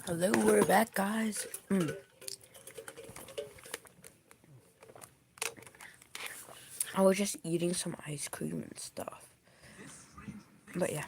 Hello, we're back, guys. I was just eating some ice cream and stuff. But yeah.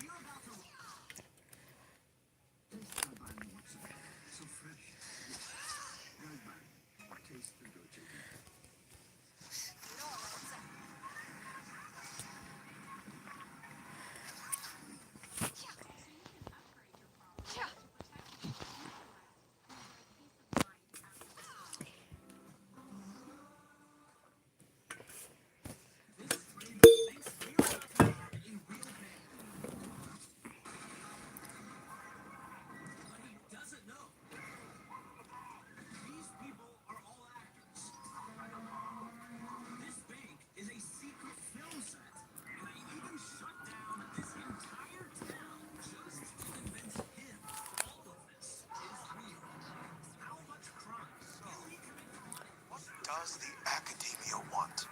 Does the Academia want?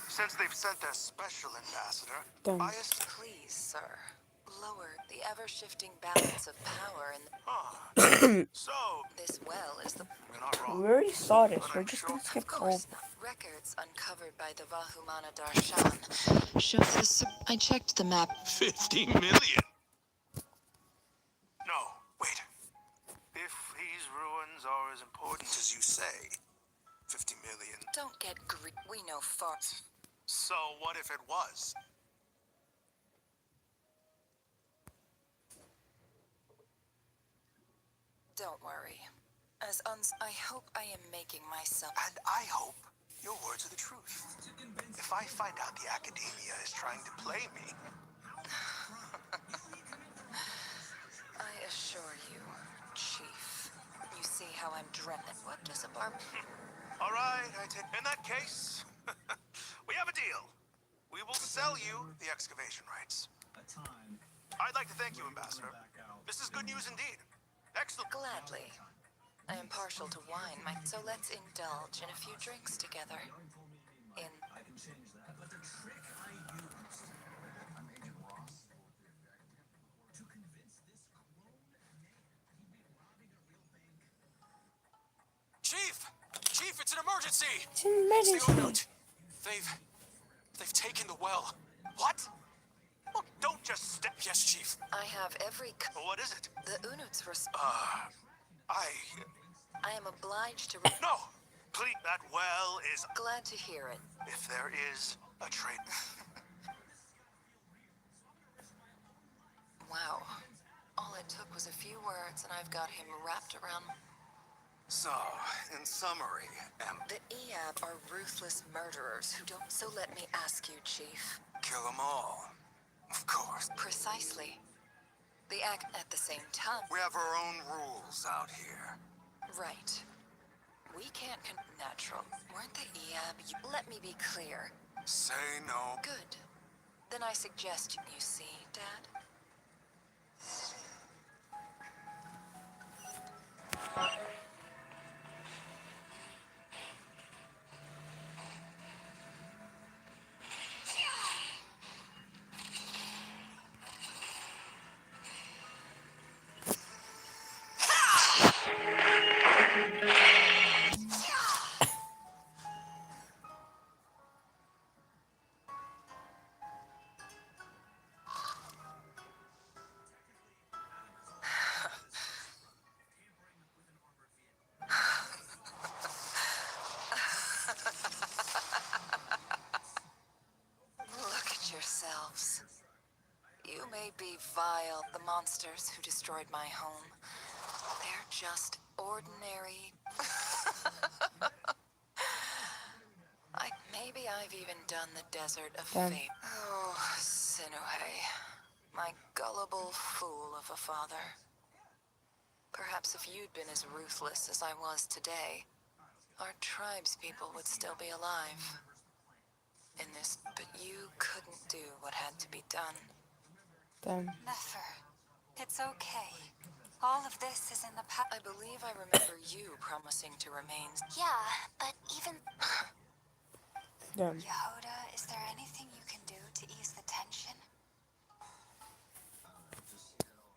Since they've sent their special ambassador, Done. Please, sir. Lower the ever-shifting balance of power in So, this well is the... you're not We wrong. already saw this. But We're I'm just sure... gonna Of skip course over. not. Records uncovered by the Vahumana Darshan shows this... I checked the map. 50 million? No, wait. If these ruins are as important as you say, 50 million. Don't get we know far... So what if it was? Don't worry. I hope I am making myself... And I hope your words are the truth. If I find out the Academia is trying to play me... I assure you, Chief. You see how I'm dreading. What does a barb... All right, in that case, we have a deal. We will sell you the excavation rights. I'd like to thank you, Ambassador. This is good news indeed. Excellent. Gladly. I am partial to wine, so let's indulge in a few drinks together. Chief! Chief, it's an emergency! It's an emergency. They've taken the well. What? Look, don't just step... Yes, Chief. I have every... What is it? The Unuts were... I am obliged to... No! Please, that well is... Glad to hear it. If there is a trade... Wow. All it took was a few words and I've got him wrapped around... So, in summary, The Eab are ruthless murderers who don't... So let me ask you, Chief. kill them all. Of course. Precisely. The act at the same time... We have our own rules out here. Right. We can't natural. Weren't the Eab... Let me be clear. Say no. Good. Then I suggest you see, Dad? Look at yourselves. You may be vile, the monsters who destroyed my home. They're just ordinary... Maybe I've even done the desert a favor. Oh, Sinuhe. My gullible fool of a father. Perhaps if you'd been as ruthless as I was today, our tribespeople would still be alive. In this, but you couldn't do what had to be done. Done. Nefer, it's okay. All of this is in the past. I believe I remember you promising to remain. Yeah, but even... Done. Yehuda, is there anything you can do to ease the tension?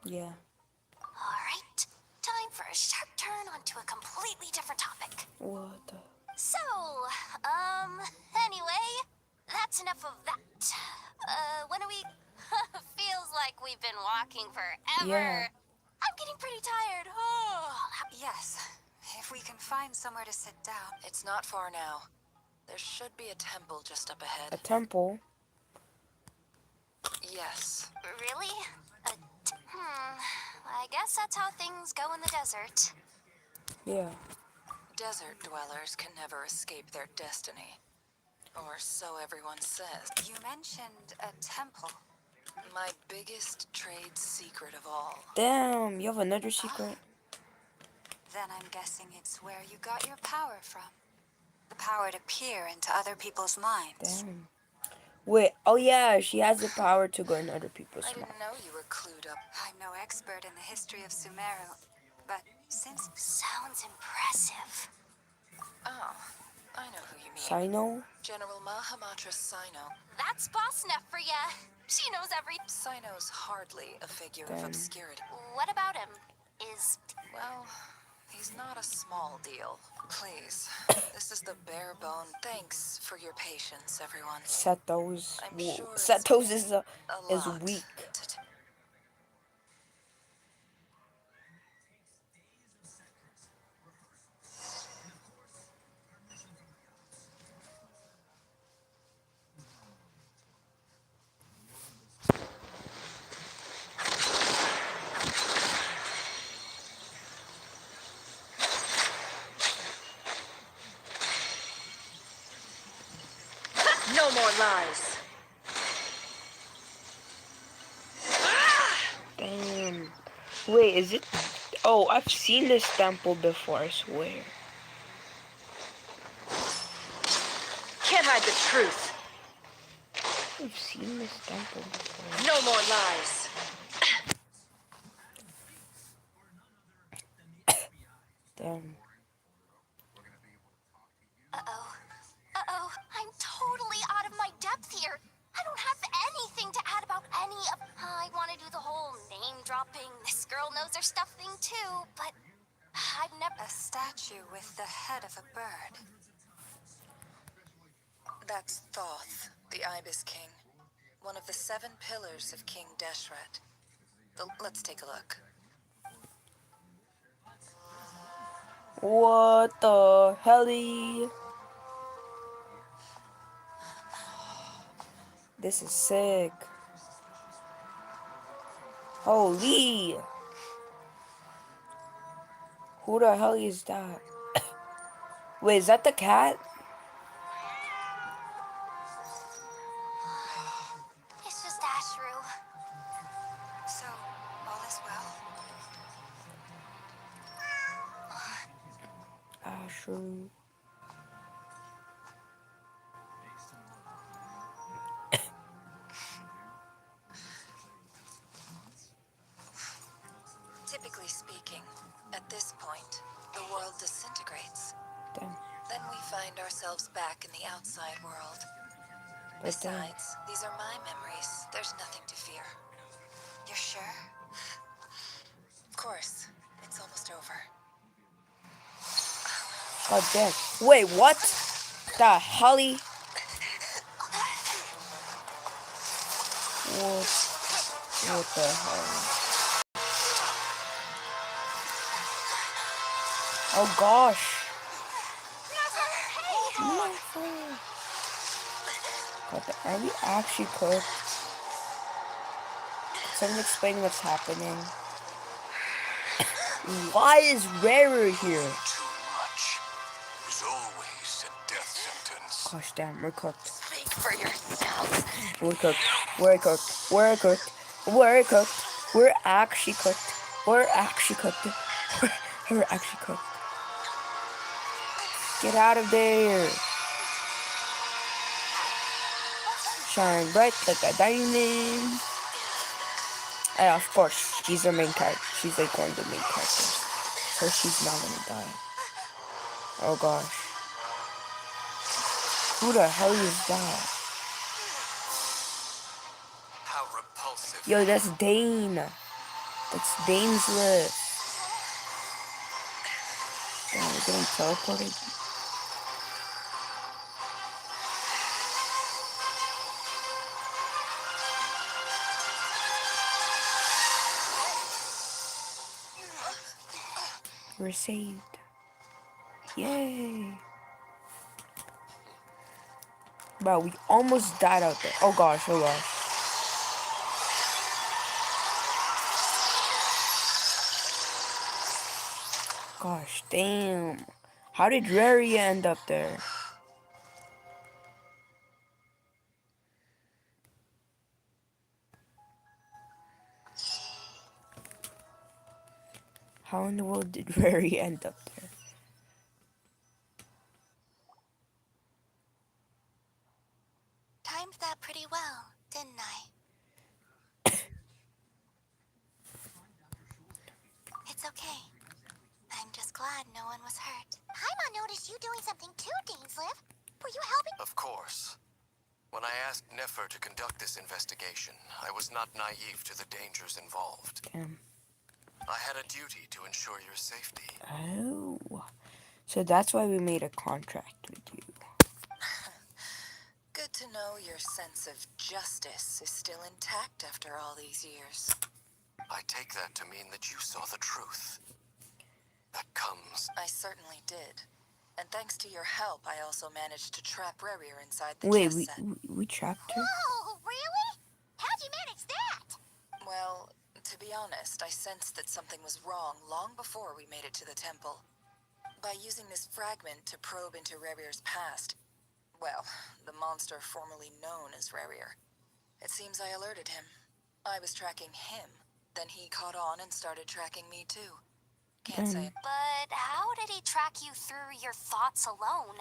Yeah. Alright, time for a sharp turn onto a completely different topic. What the? So, anyway, that's enough of that. When are we... Feels like we've been walking forever. Yeah. I'm getting pretty tired. Yes, if we can find somewhere to sit down. It's not far now. There should be a temple just up A ahead. temple? Yes. Really? I guess that's how things go in the desert. Yeah. Desert dwellers can never escape their destiny. Or so everyone says. You mentioned a temple. My biggest trade secret of all. Damn, you have another secret? Then I'm guessing it's where you got your power from. The power to peer into other people's minds. Damn. Wait, oh yeah, she has the power to go in other people's I minds. didn't know you were clued up. I'm no expert in the history of Sumeru, but since... Sounds impressive. Oh, I know who you mean. Sino? General Mahamatra Sino. That's boss enough for ya. She knows every... Sino's hardly a figure of Damn. obscurity. What about him? Is... Well, he's not a small deal. Please, this is the bare bone. Thanks for your patience, everyone. Setos. I'm Whoa, sure it's Setos a is lot weak. to No more lies. Damn. Wait, is it? Oh, I've seen this temple before, I swear. Can't hide the truth. I've seen this temple before. No more lies. Damn. Uh-oh. I'm totally out of my depth here. I don't have anything to add about any of... I want to do the whole name-dropping, this girl knows her stuff thing too, but... I've never... A statue with the head of a bird. That's Thoth, the Ibis King. One of the 7 pillars of King Deshret. Let's take a look. What the helly? This is sick. Holy! Who the hell is that? Wait, is that the cat? It's just Ashru. So, all is well? Ashru. Typically speaking, at this point, the world disintegrates. Damn. Then we find ourselves back in the outside world. But damn. Besides, these are my memories. There's nothing to fear. You're sure? Of course, it's almost over. God damn. Wait, what? The helly? What the hell? Oh gosh. Never. God, are we actually cooked? Can someone explain what's happening? Why is Rarer here? Too much. There's always a death sentence. Gosh damn, we're cooked. Speak for yourself. We're cooked. We're cooked. We're cooked. We're cooked. We're actually cooked. We're actually cooked. We're actually cooked. Get out of there. Shine bright like a diamond. And of course, she's the main character. She's like one of the main characters. So she's not gonna die. Oh gosh. Who the hell is that? How repulsive. Yo, that's Dane. That's Dainsliff. Damn, we're getting teleported. We're saved. Yay. Bro, we almost died out there. Oh gosh, oh gosh. Gosh, damn. How did Rary end up there? How in the world did Rary end up there? Timed that pretty well, didn't I? It's okay. I'm just glad no one was hurt. Paimon noticed you doing something too, Dainsliff. Were you helping? Of course. When I asked Nefer to conduct this investigation, I was not naive to the dangers involved. Damn. I had a duty to ensure your safety. Oh. So that's why we made a contract with you. Good to know your sense of justice is still intact after all these years. I take that to mean that you saw the truth. That comes... I certainly did. And thanks to your help, I also managed to trap Rerir inside the Wait, chess set. we trapped her? Whoa, really? How'd you manage that? Well, to be honest, I sensed that something was wrong long before we made it to the temple. By using this fragment to probe into Rerir's past, well, the monster formerly known as Rerir, it seems I alerted him. I was tracking him, then he caught on and started tracking me too. Can't say it. But how did he track you through your thoughts alone?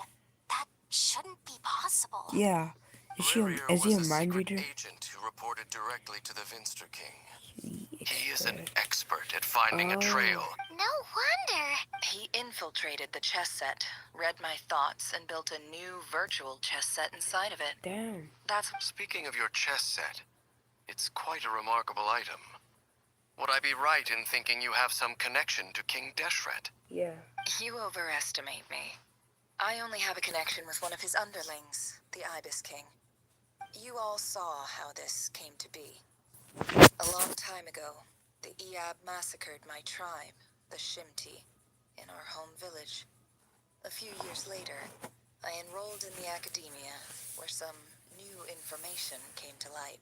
That shouldn't be possible. Yeah. Rerir Is he a was mind secret reader? agent who reported directly to the Vinster King. He He is an expert at finding a Oh. trail. No wonder. He infiltrated the chess set, read my thoughts, and built a new virtual chess set inside of it. Damn. That's... Speaking of your chess set, it's quite a remarkable item. Would I be right in thinking you have some connection to King Deshret? Yeah. You overestimate me. I only have a connection with one of his underlings, the Ibis King. You all saw how this came to be. A long time ago, the Iab massacred my tribe, the Shimti, in our home village. A few years later, I enrolled in the academia, where some new information came to light.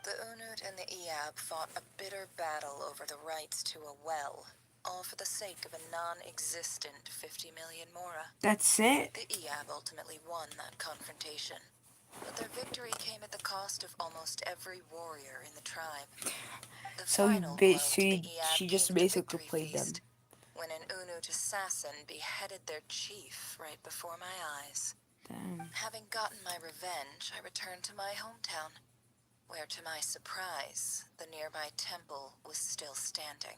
The Unut and the Iab fought a bitter battle over the rights to a well, all for the sake of a non-existent 50 million mora. That's it? The Iab ultimately won that confrontation, but their victory came at the cost of almost every warrior in the tribe. The So final blow to the Iab she came just at the basically victory played them. feast, when an Unut assassin beheaded their chief right before my eyes. Damn. Having gotten my revenge, I returned to my hometown, where to my surprise, the nearby temple was still standing.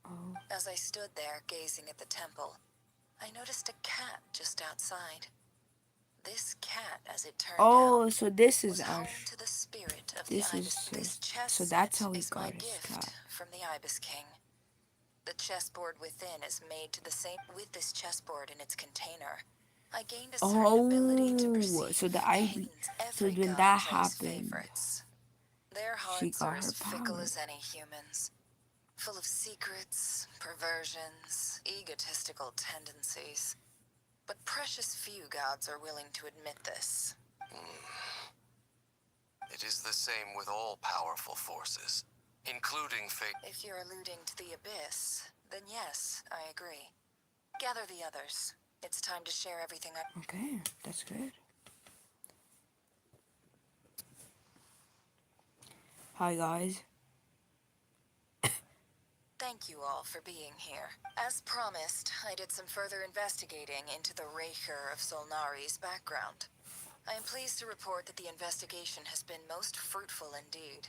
Oh. As I stood there gazing at the temple, I noticed a cat just outside. This cat, as it turned Oh, out, so this was is home Ash. to the spirit of This the is Ibis. his. This chess So that's set how he is my got his gift cat. from the Ibis King. The chessboard within is made to the same. With this chessboard in its container, I gained a certain ability to Oh, perceive so the patterns so every when god that plays happened, favorites. Their she hearts got are her as fickle power. as any humans, full of secrets, perversions, egotistical tendencies. But precious few gods are willing to admit this. It is the same with all powerful forces, including fate. If you're alluding to the Abyss, then yes, I agree. Gather the others. It's time to share everything I... Okay, that's good. Hi guys. Thank you all for being here. As promised, I did some further investigating into the Raker of Solnari's background. I am pleased to report that the investigation has been most fruitful indeed.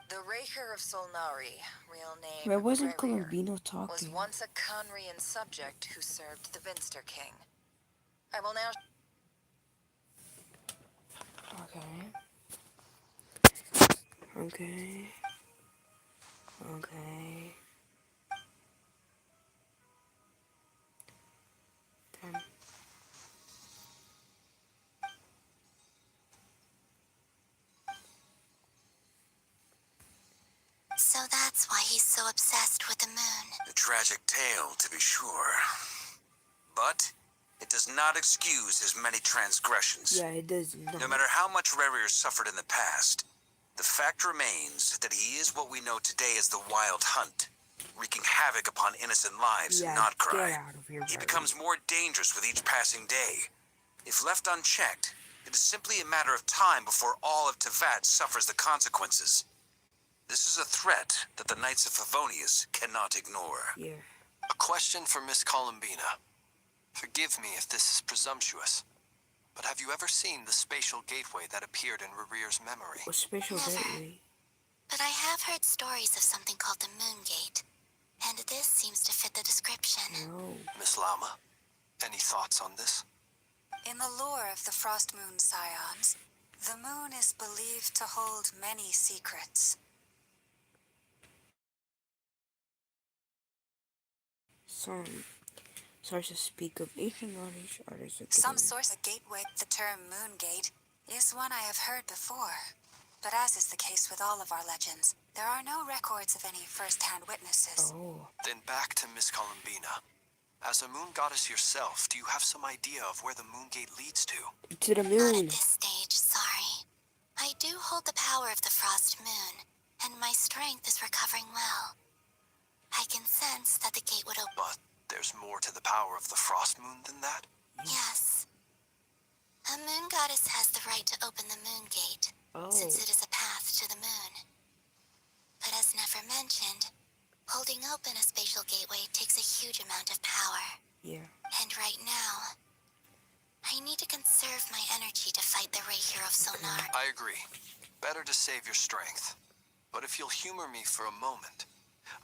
The Raker of Solnari, real name Where wasn't Rerir, Columbino was talking? once a Conrian subject who served the Vinster King. I will now... Okay. Okay. Okay. Damn. So that's why he's so obsessed with the moon. A tragic tale, to be sure. But it does not excuse his many transgressions. Yeah, it does not. No matter how much Revere suffered in the past, the fact remains that he is what we know today as the Wild Hunt, wreaking havoc upon innocent lives Yeah, and not get cry. out of here, He Barry. becomes more dangerous with each passing day. If left unchecked, it is simply a matter of time before all of Tevat suffers the consequences. This is a threat that the Knights of Favonius cannot ignore. Yeah. A question for Miss Columbina. Forgive me if this is presumptuous, but have you ever seen the spatial gateway that appeared in Rerere's memory? What special Never. gateway? But I have heard stories of something called the Moon Gate, and this seems to fit the description. No. Miss Lama, any thoughts on this? In the lore of the Frost Moon Scions, the moon is believed to hold many secrets. Some sources speak of ancient knowledge, others of Some gateway. source a gateway, the term Moon Gate, is one I have heard before. But as is the case with all of our legends, there are no records of any first-hand witnesses. Oh. Then back to Miss Columbina. As a moon goddess yourself, do you have some idea of where the moon gate leads to? To the Not moon. at this stage, sorry. I do hold the power of the Frost Moon, and my strength is recovering well. I can sense that the gate would open. But there's more to the power of the frost moon than that? Yes. A moon goddess has the right to open the moon gate, Oh. since it is a path to the moon. But as never mentioned, holding open a spatial gateway takes a huge amount of power. Yeah. And right now, I need to conserve my energy to fight the Rahier of Sonar. I agree. Better to save your strength. But if you'll humor me for a moment,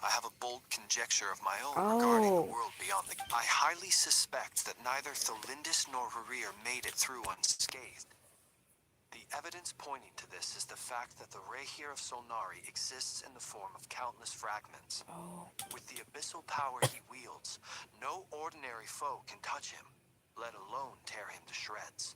I have a bold conjecture of my own regarding Oh. the world beyond the... I highly suspect that neither Tholindis nor Rerir made it through unscathed. The evidence pointing to this is the fact that the Rahier of Solnari exists in the form of countless fragments. Oh. With the abyssal power he wields, no ordinary foe can touch him, let alone tear him to shreds.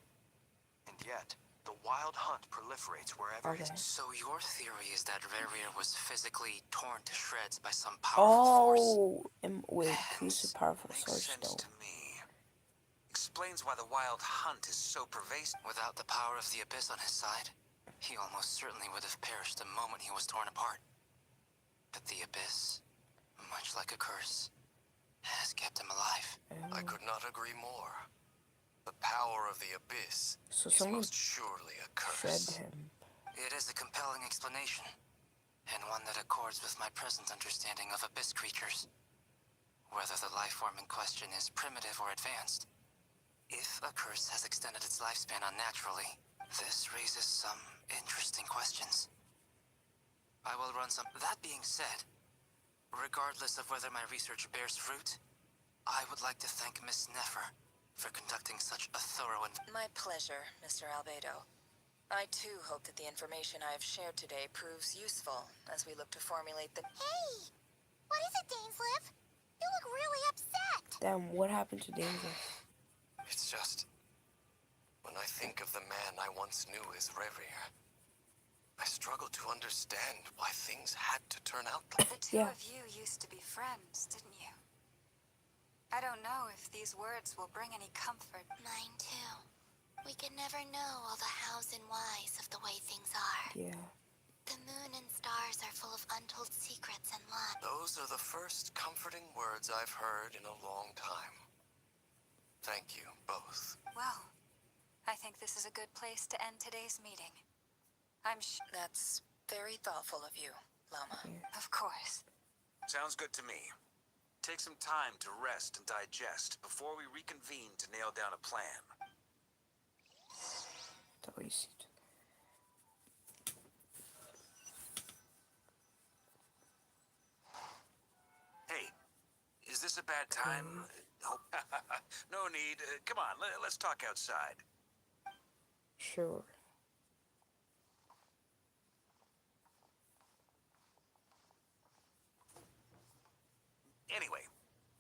And yet, the Wild Hunt proliferates wherever Okay. his... So your theory is that Rerir was physically torn to shreds by some powerful force? Oh. Wait, who's a powerful Makes source sense though? to me. Explains why the Wild Hunt is so pervasive. Without the power of the Abyss on his side, he almost certainly would have perished the moment he was torn apart. But the Abyss, much like a curse, has kept him alive. I could not agree more. The power of the Abyss So is someone most surely a Shred curse. him. It is a compelling explanation, and one that accords with my present understanding of Abyss creatures. Whether the life form in question is primitive or advanced. If a curse has extended its lifespan unnaturally, this raises some interesting questions. I will run some... That being said, regardless of whether my research bears fruit, I would like to thank Miss Nefer for conducting such a thorough and... My pleasure, Mr. Albedo. I too hope that the information I have shared today proves useful as we look to formulate the... Hey! What is it, Dainsleif? You look really upset. Damn, what happened to Danger? It's just... when I think of the man I once knew as Rerir, I struggle to understand why things had to turn out like... The two Yeah. of you used to be friends, didn't you? I don't know if these words will bring any comfort. Mine too. We can never know all the hows and whys of the way things are. Yeah. The moon and stars are full of untold secrets and lies. Those are the first comforting words I've heard in a long time. Thank you, both. Well, I think this is a good place to end today's meeting. I'm That's very thoughtful of you, Lama. Of course. Sounds good to me. Take some time to rest and digest before we reconvene to nail down a plan. That's all you see. Hey, is this a bad time? Oh, no need. Come on, let's talk outside. Sure. Anyway,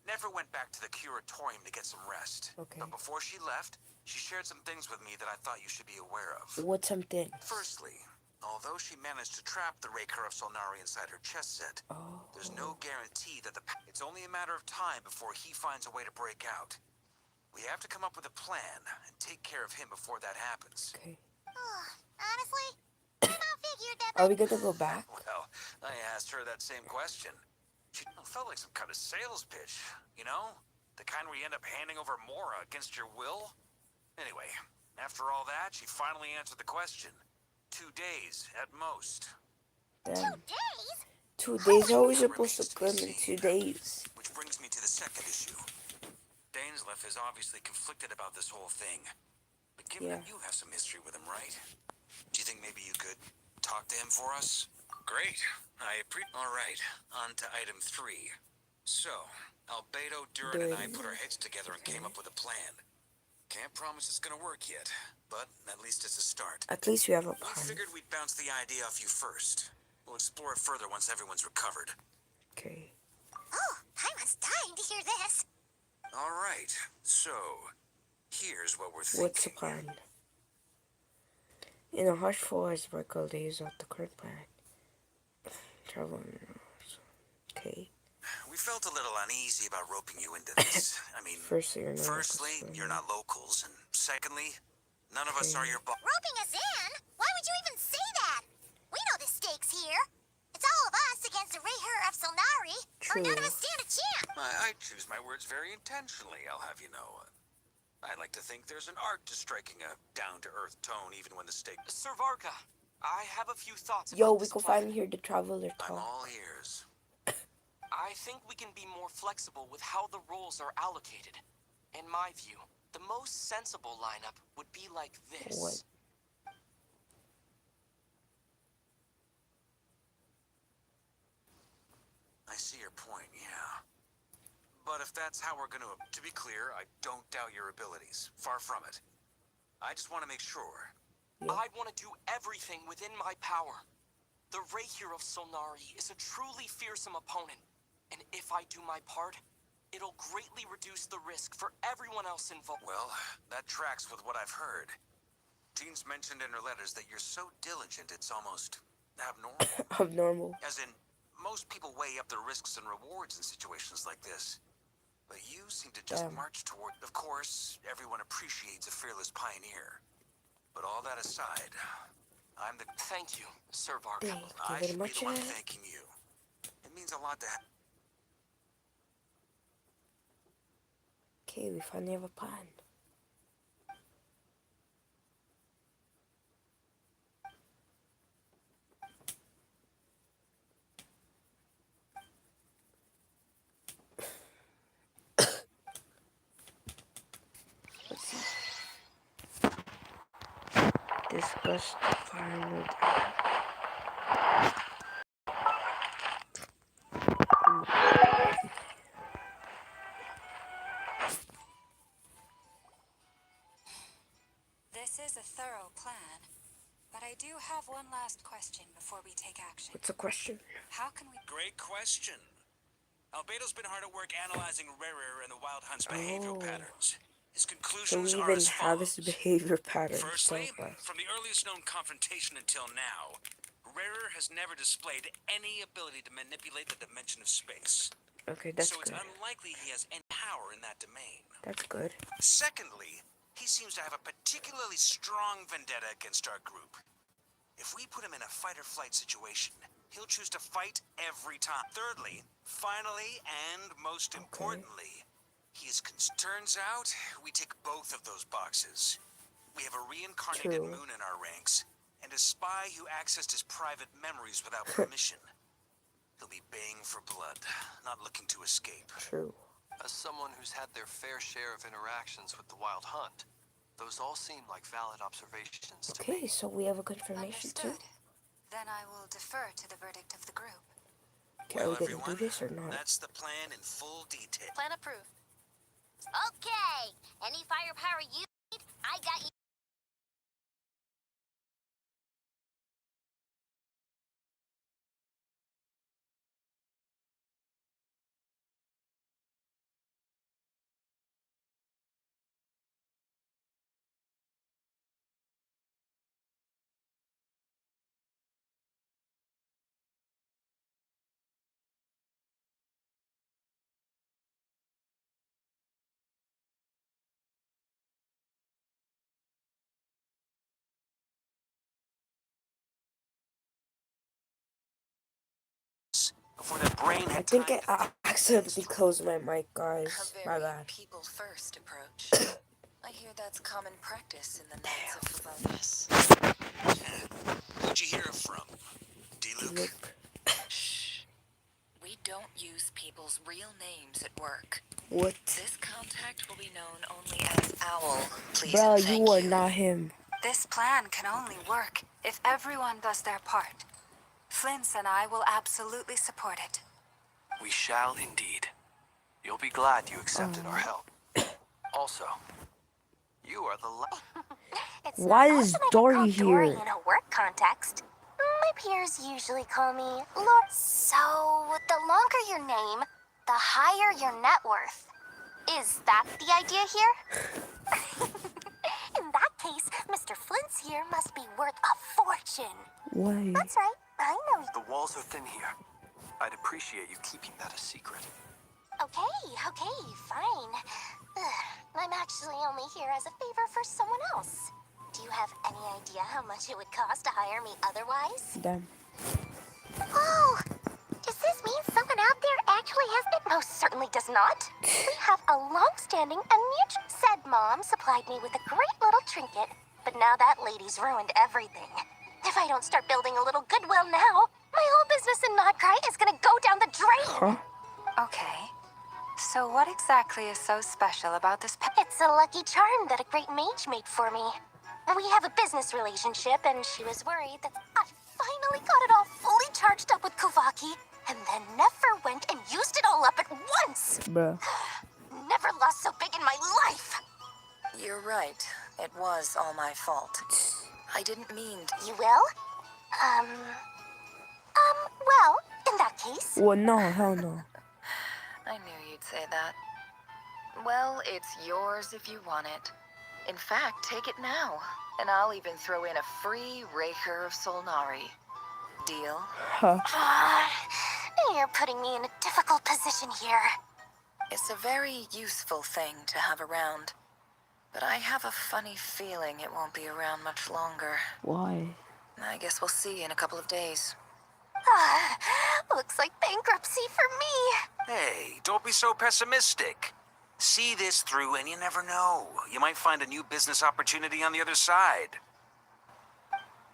Never went back to the curatorium to get some rest. Okay. But before she left, she shared some things with me that I thought you should be aware of. What some things? Firstly, although she managed to trap the Raker of Solnari inside her chess set, there's no guarantee that it's only a matter of time before he finds a way to break out. We have to come up with a plan and take care of him before that happens. Okay. Honestly, I figured that. Are we gonna go back? Well, I asked her that same question. She felt like some kind of sales pitch, you know? The kind where you end up handing over Mora against your will? Anyway, after all that, she finally answered the question. 2 days, at most. Damn. 2 days? 2 days? How are we It supposed to remains come in be 2 seen. days? Which brings me to the second issue. Dainsleif is obviously conflicted about this whole thing. But given that you have some history with him, right? Do you think maybe you could talk to him for us? Great. I appreciate. All right, on to item 3. So, Albedo, Durin, and I put our heads together and came up with a plan. Can't promise it's gonna work yet, but at least it's a start. At least we have a We plan. figured we'd bounce the idea off you first. We'll explore it further once everyone's recovered. Okay. Oh, I was dying to hear this. All right, so here's what we're thinking. What's the plan? In a harsh forest, Michael lays out the current plan. Travel. Okay. We felt a little uneasy about roping you into this. I mean, Firstly, you're not locals, and secondly, none of us are your boss. Roping us in? Why would you even say that? We know the stakes here. It's all of us against the Raher of Solnari, or none of us stand a chance. I choose my words very intentionally, I'll have you know. I like to think there's an art to striking a down-to-earth tone even when the stake... Sir Varka, I have a few thoughts Yo, about we this can plan. finally hear the traveler I'm talk. all ears. I think we can be more flexible with how the roles are allocated. In my view, the most sensible lineup would be like this. What? I see your point, yeah. But if that's how we're gonna... To be clear, I don't doubt your abilities. Far from it. I just want to make sure. I want to do everything within my power. The Raher of Solnari is a truly fearsome opponent, and if I do my part, it'll greatly reduce the risk for everyone else involved. Well, that tracks with what I've heard. Jean's mentioned in her letters that you're so diligent it's almost abnormal. Abnormal. As in, most people weigh up the risks and rewards in situations like this. But you seem to just march toward... Of course, everyone appreciates a fearless pioneer. But all that aside, I'm the... Thank you, Sir Varka. I should be the one thanking you. It means a lot to have... Okay, we finally have a plan. Let's see. Discuss the plan with... This is a thorough plan, but I do have one last question before we take action. What's the question? How can we... Great question. Albedo's been hard at work analyzing Rarer and the Wild Hunt's behavioral patterns. His So conclusions we are even as have his follows. behavior patterns. Firstly, from the earliest known confrontation until now, Rarer has never displayed any ability to manipulate the dimension of space. Okay, that's So it's good. unlikely he has any power in that domain. That's good. Secondly, he seems to have a particularly strong vendetta against our group. If we put him in a fight-or-flight situation, he'll choose to fight every time. Thirdly, finally, and most importantly, turns out we tick both of those boxes. We have a reincarnated moon in our ranks, and a spy who accessed his private memories without permission. He'll be baying for blood, not looking to escape. True. As someone who's had their fair share of interactions with the Wild Hunt, those all seem like valid observations to me. Okay, so we have a confirmation too. Understood. Then I will defer to the verdict of the group. Okay, are we gonna do this or not? That's the plan in full detail. Plan approved. Okay. Any firepower you need, I got you. brain I had think time I accidentally closed my mic, A guys. My very bad. people-first approach. I hear that's common practice in the Knights of Favonius. Who'd you hear it from? D-Luke? Look. Shh. We don't use people's real names at work. What? This contact will be known only as Owl. Please Bro, and you thank are you. not him. This plan can only work if everyone does their part. Flint's and I will absolutely support it. We shall indeed. You'll be glad you accepted our help. Also, you are the It's Why not is often I get Dory called Dory here? in a work context. My peers usually call me Lord. So, the longer your name, the higher your net worth. Is that the idea here? In that case, Mr. Flint's here must be worth a fortune. Why? That's right. I know. The walls are thin here. I'd appreciate you keeping that a secret. Okay, fine. I'm actually only here as a favor for someone else. Do you have any idea how much it would cost to hire me otherwise? Damn. Oh, does this mean someone out there actually has it? Most certainly does not. We have a long-standing and mutual. Said Mom supplied me with a great little trinket, but now that lady's ruined everything. If I don't start building a little goodwill now, my whole business in Nodcry is gonna go down the drain. Huh? Okay. So what exactly is so special about this It's a lucky charm that a great mage made for me. We have a business relationship, and she was worried that I finally got it all fully charged up with Kuvaki, and then never went and used it all up at once. Bruh. Never lost so big in my life. You're right. It was all my fault. I didn't mean to. You will? Well, in that case, Well, no, hell no. I knew you'd say that. Well, it's yours if you want it. In fact, take it now, and I'll even throw in a free Raker of Solnari. Deal? Huh. you're putting me in a difficult position here. It's a very useful thing to have around, but I have a funny feeling it won't be around much longer. Why? I guess we'll see in a couple of days. Looks like bankruptcy for me. Hey, don't be so pessimistic. See this through and you never know. You might find a new business opportunity on the other side.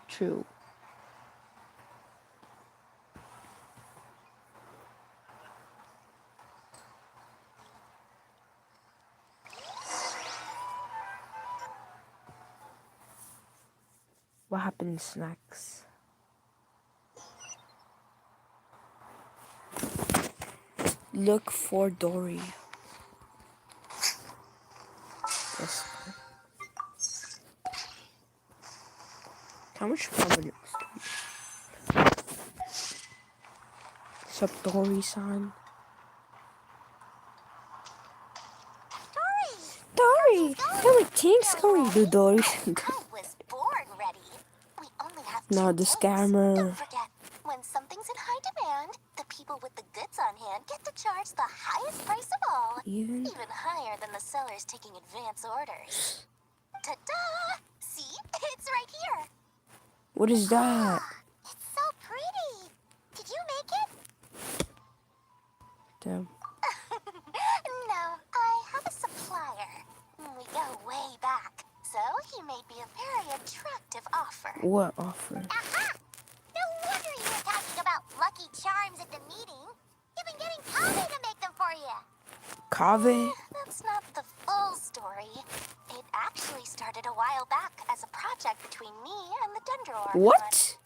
True. What happens next? Look for Dory. Yes. How much revenue? What's up, Dory-san? Dory! How many things going to Dory? I was born ready. We only have No, two the days. scammer. Don't forget, when something's in high demand, the people with the goods on hand get to charge the highest price of all. Even? Even higher than the sellers taking advance orders. Ta-da! See? It's right here. What is that? It's so pretty. Did you make it? Damn. No, I have a supplier. We go way back, so he made me a very attractive offer. What offer? Aha! No wonder you were talking about lucky charms at the meeting. You've been getting Kave to make them for you. Kave? That's not the full story. It actually started a while back as a project between me and the Dendro Archon. What?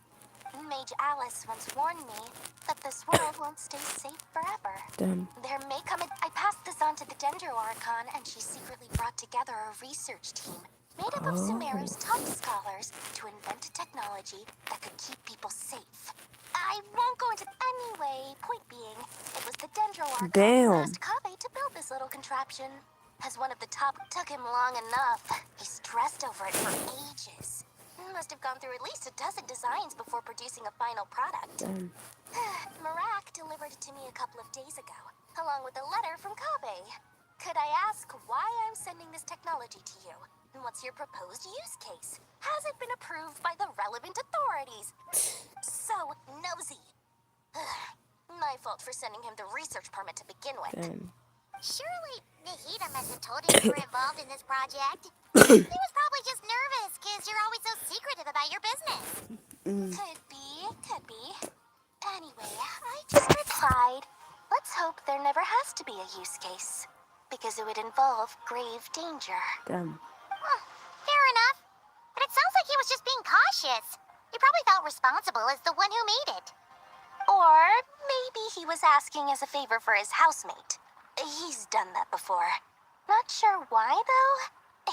Mage Alice once warned me that this world won't stay safe forever. Damn. There may come a... I passed this on to the Dendro Archon, and she secretly brought together a research team made up of Sumeru's top scholars to invent a technology that could keep people safe. I won't go into... Anyway, point being, it was the Dendro Archon who asked Kave to build this little contraption. As one of the top, took him long enough. He stressed over it for ages. Must have gone through at least a dozen designs before producing a final product. Marak delivered it to me a couple of days ago, along with a letter from Kave. Could I ask why I'm sending this technology to you? And what's your proposed use case? Has it been approved by the relevant authorities? So nosy. My fault. fault for sending him the research permit to begin with. Damn. Surely Nahida must have told him you were involved in this project. He was probably just nervous because you're always so secretive about your business. Could be, could be. Anyway, I just replied, let's hope there never has to be a use case, because it would involve grave danger. Damn. Well, fair enough. But it sounds like he was just being cautious. He probably felt responsible as the one who made it. Or maybe he was asking as a favor for his housemate. He's done that before. Not sure why, though.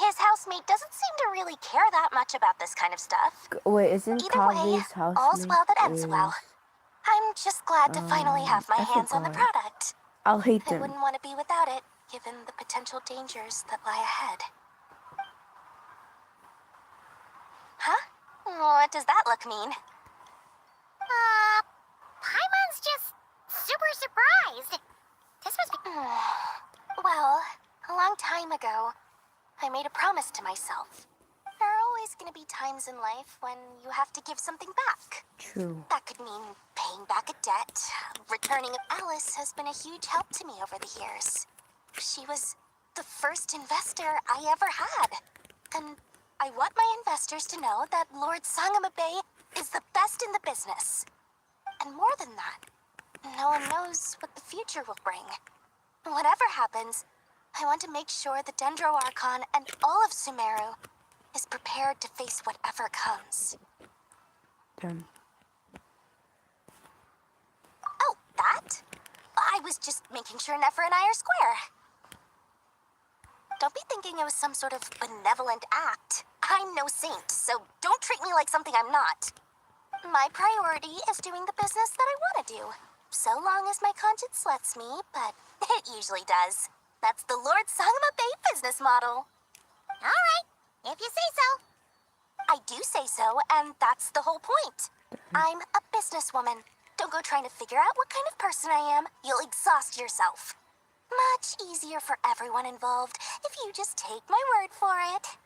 His housemate doesn't seem to really care that much about this kind of stuff. Wait, isn't Either way, Kave's house? all's well that ends well. I'm just glad to finally have my I hands on the forgot. product. I'll hate I them. wouldn't want to be without it, given the potential dangers that lie ahead. Huh? What does that look mean? Paimon's just super surprised. This was... Well, a long time ago, I made a promise to myself. There are always going to be times in life when you have to give something back. True. That could mean paying back a debt. Returning Alice has been a huge help to me over the years. She was the first investor I ever had. And I want my investors to know that Lord Sangamabe is the best in the business. And more than that, no one knows what the future will bring. Whatever happens, I want to make sure the Dendro Archon and all of Sumeru is prepared to face whatever comes. Damn. Oh, that? I was just making sure Nefer and I are square. Don't be thinking it was some sort of benevolent act. I'm no saint, so don't treat me like something I'm not. My priority is doing the business that I want to do. So long as my conscience lets me, but it usually does. That's the Lord Sangamabe business model. All right, if you say so. I do say so, and that's the whole point. I'm a businesswoman. Don't go trying to figure out what kind of person I am. You'll exhaust yourself. Much easier for everyone involved if you just take my word for it.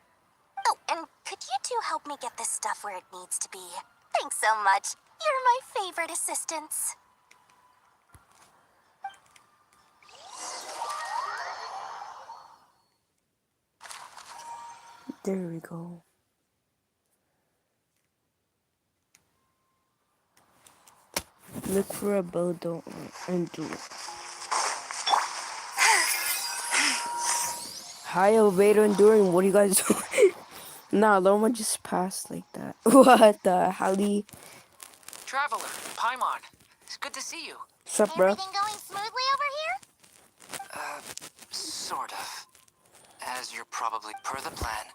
Oh, and could you two help me get this stuff where it needs to be? Thanks so much. You're my favorite assistants. There we go. Look for a builder and do it. Hi, elevator enduring. What are you guys doing? Nah, Loma just passed like that. What the hell? Traveler, Paimon. It's good to see you. What's up, bro? Everything going smoothly over here? Sort of. As you're probably per the plan,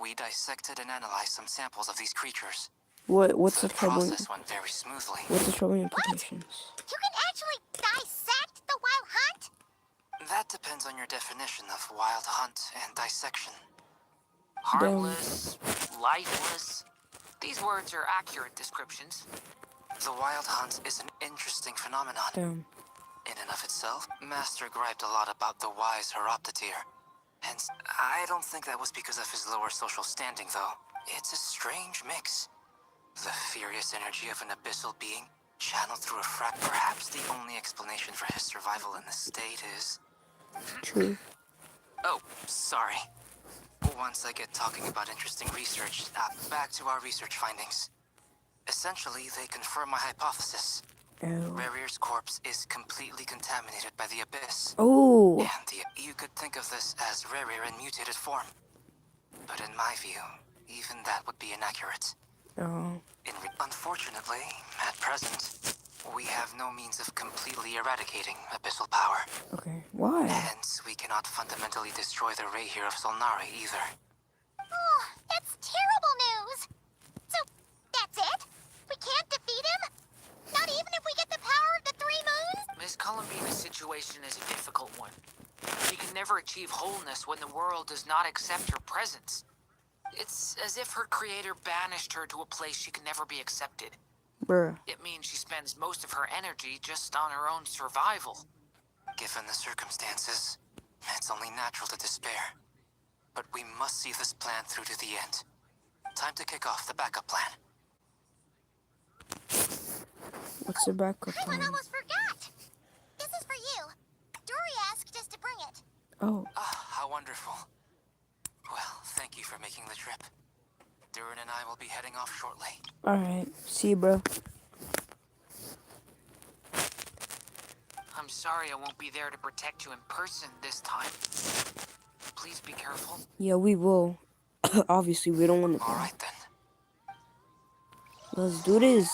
we dissected and analyzed some samples of these creatures. What's the The trouble? process went very smoothly. What's the trouble implications? You can actually dissect the wild hunt? That depends on your definition of wild hunt and dissection. Harmless, lifeless. These words are accurate descriptions. The wild hunt is an interesting phenomenon. Damn. In and of itself, Master griped a lot about the wise Horoptetyr. Hence, I don't think that was because of his lower social standing, though. It's a strange mix. The furious energy of an abyssal being, channeled through a frac. Perhaps the only explanation for his survival in this state is... True. Oh, sorry. Once I get talking about interesting research, back to our research findings. Essentially, they confirm my hypothesis. Oh. Rerir's corpse is completely contaminated by the abyss. Oh. And you could think of this as Rerir in mutated form. But in my view, even that would be inaccurate. Oh. Unfortunately, at present, we have no means of completely eradicating abyssal power. Okay. Why? Hence, we cannot fundamentally destroy the Rehir of Solnari either. Oh, that's terrible news. So, that's it? We can't defeat him? Not even if we get the power of the Three Moons? Miss Columbina's situation is a difficult one. She can never achieve wholeness when the world does not accept her presence. It's as if her creator banished her to a place she can never be accepted. Bruh. It means she spends most of her energy just on her own survival. Given the circumstances, it's only natural to despair. But we must see this plan through to the end. Time to kick off the backup plan. What's the backup I plan? almost forgot. Oh, Ah, how wonderful. Well, thank you for making the trip. Durin and I will be heading off shortly. alright. See you, bro. I'm sorry I won't be there to protect you in person this time. Please be careful. Yeah, we will. Obviously, we don't want to All die. right then. Let's do this.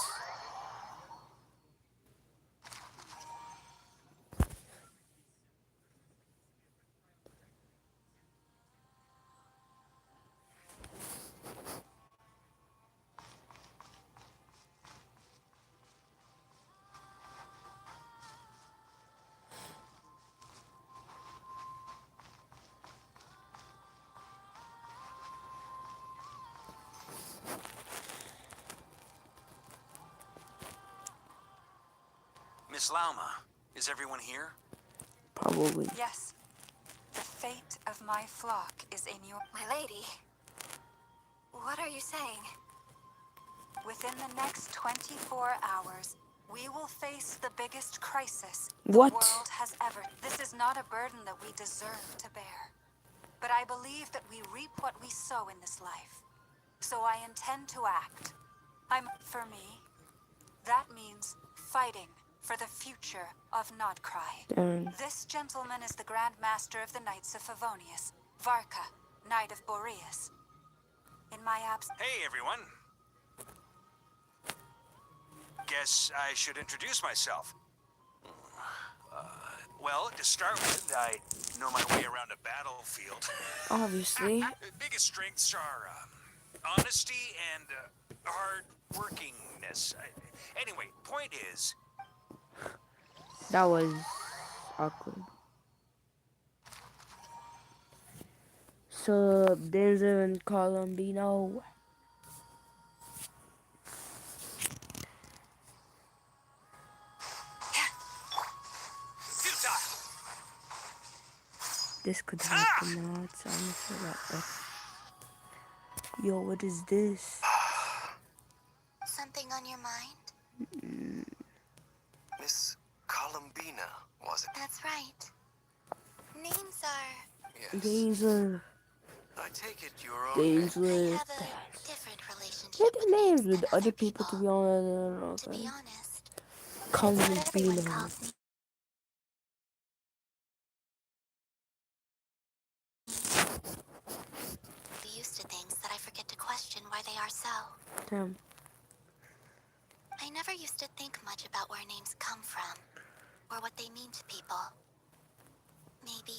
Miss Lauma, is everyone here? Probably. Yes. The fate of my flock is in your... My lady, what are you saying? Within the next 24 hours, we will face the biggest crisis What? the world has ever... This is not a burden that we deserve to bear. But I believe that we reap what we sow in this life. So I intend to act. For me, that means fighting for the future of Nodcry. Dang. This gentleman is the Grand Master of the Knights of Favonius, Varka, Knight of Boreas. In my absence... Hey, everyone. Guess I should introduce myself. Well, to start with, I know my way around a battlefield. Obviously. Biggest strengths are honesty and hard-workingness. Anyway, point is, That was awkward. Sub Denzel and Colombino. futile. This could happen now. It's honestly like, yo, what is this? Something on your mind? Miss Columbina, was it? That's right. Names are... Yes. Danger. I take it your own Danger. name. I have a different relationship Look with at names names with than other people, to be honest. To be honest, that's what Columbino. everyone calls me. I'm used to things that I forget to question why they are so. Damn. I never used to think much about where names come from, or what they mean to people. Maybe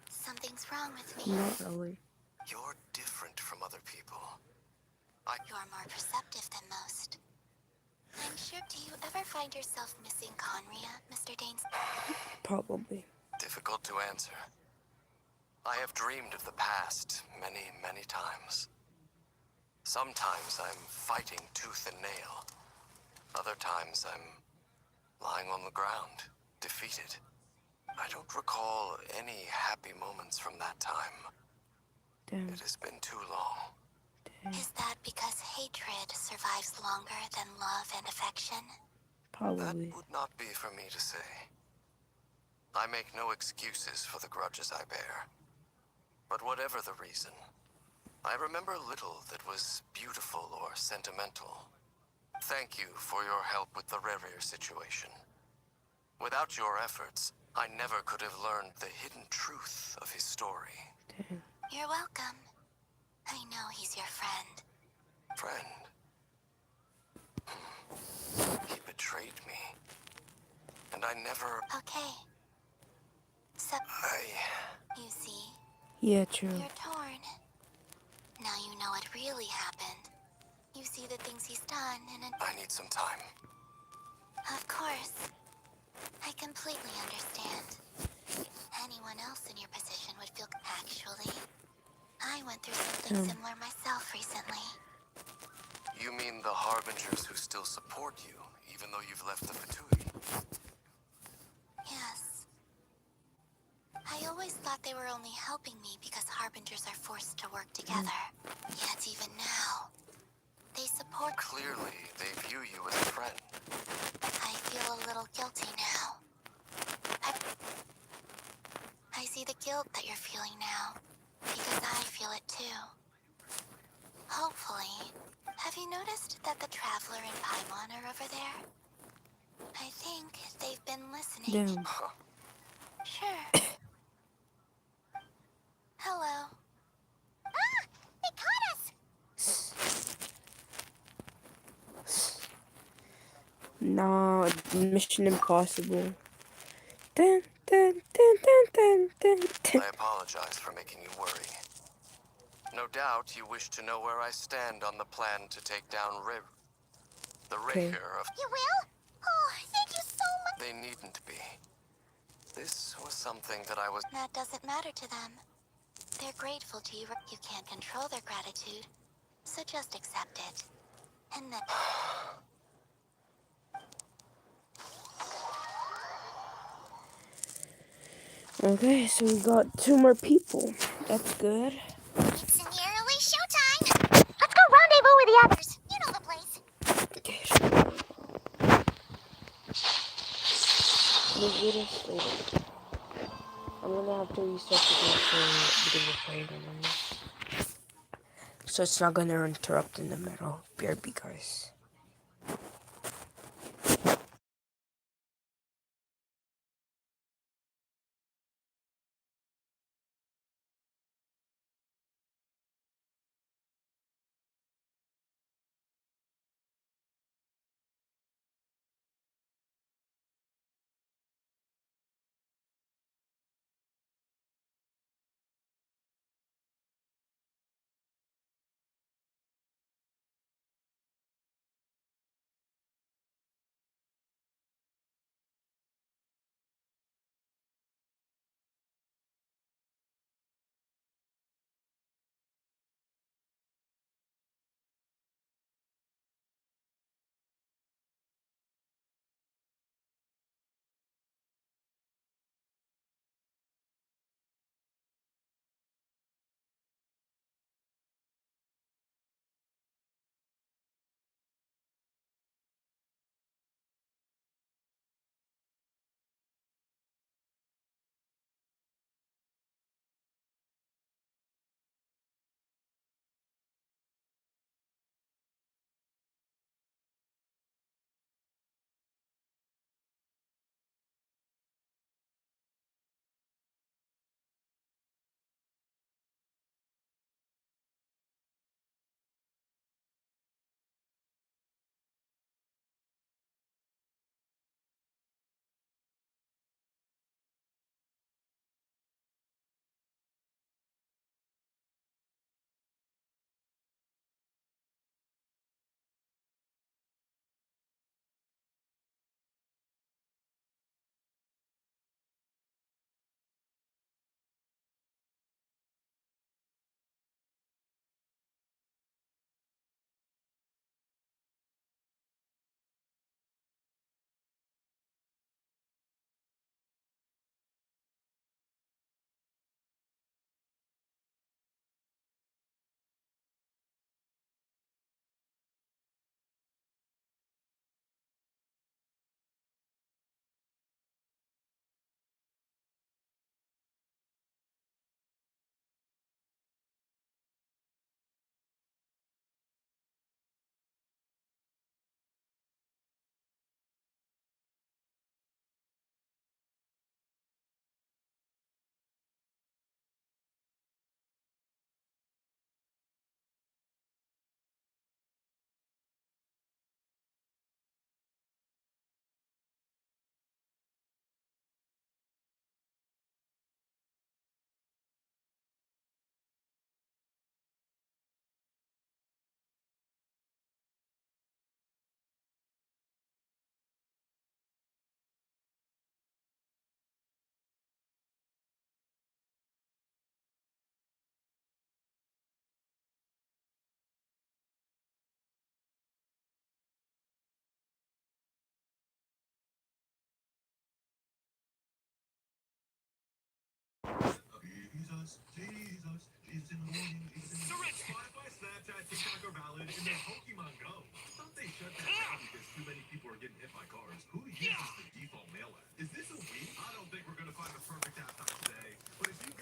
something's wrong with me. Not really. You're different from other people. You're more perceptive than most. I'm sure. Do you ever find yourself missing Conria, Mr. Danes? Probably. Difficult to answer. I have dreamed of the past many, many times. Sometimes I'm fighting tooth and nail. Other times I'm lying on the ground, defeated. I don't recall any happy moments from that time. Damn. It has been too long. Is that because hatred survives longer than love and affection? Probably. That would not be for me to say. I make no excuses for the grudges I bear. But whatever the reason, I remember little that was beautiful or sentimental. Thank you for your help with the Rerir situation. Without your efforts, I never could have learned the hidden truth of his story. Damn. You're welcome. I know he's your friend. Friend. He betrayed me. And I never... Okay. So, I... you see, Yeah, true. you're torn. Now you know what really happened. You see the things he's done, and I need some time. of course, I completely understand. Anyone else in your position would feel... Actually, I went through something similar myself recently. You mean the Harbingers who still support you, even though you've left the Fatui? Yes. I always thought they were only helping me because Harbingers are forced to work together. Yet even now, they support... Clearly, they view you as a friend. I feel a little guilty now. I see the guilt guilt that you're feeling now, because I feel it too. Hopefully. Have you noticed that the Traveler and Paimon are over there? I think they've been listening. Damn. Sure. Hello. Ah! They caught us! Nah, Mission Impossible. Dun, dun, dun, dun, dun, dun, dun. I apologize for making you worry. No doubt you wish to know where I stand on the plan to take down the Okay. Raher of... You will? Oh, thank you so much. They needn't be. This was something that I was... That doesn't matter to them. They're grateful to you. You can't control their gratitude, so just accept it. And then... Okay, so we got 2 more people. That's good. It's nearly showtime! Let's go rendezvous with the others. You know the place. Okay, sure. We'll do this later. I'm gonna have to restart the game because we're playing on this. So it's not gonna interrupt in the middle. BRB, guys.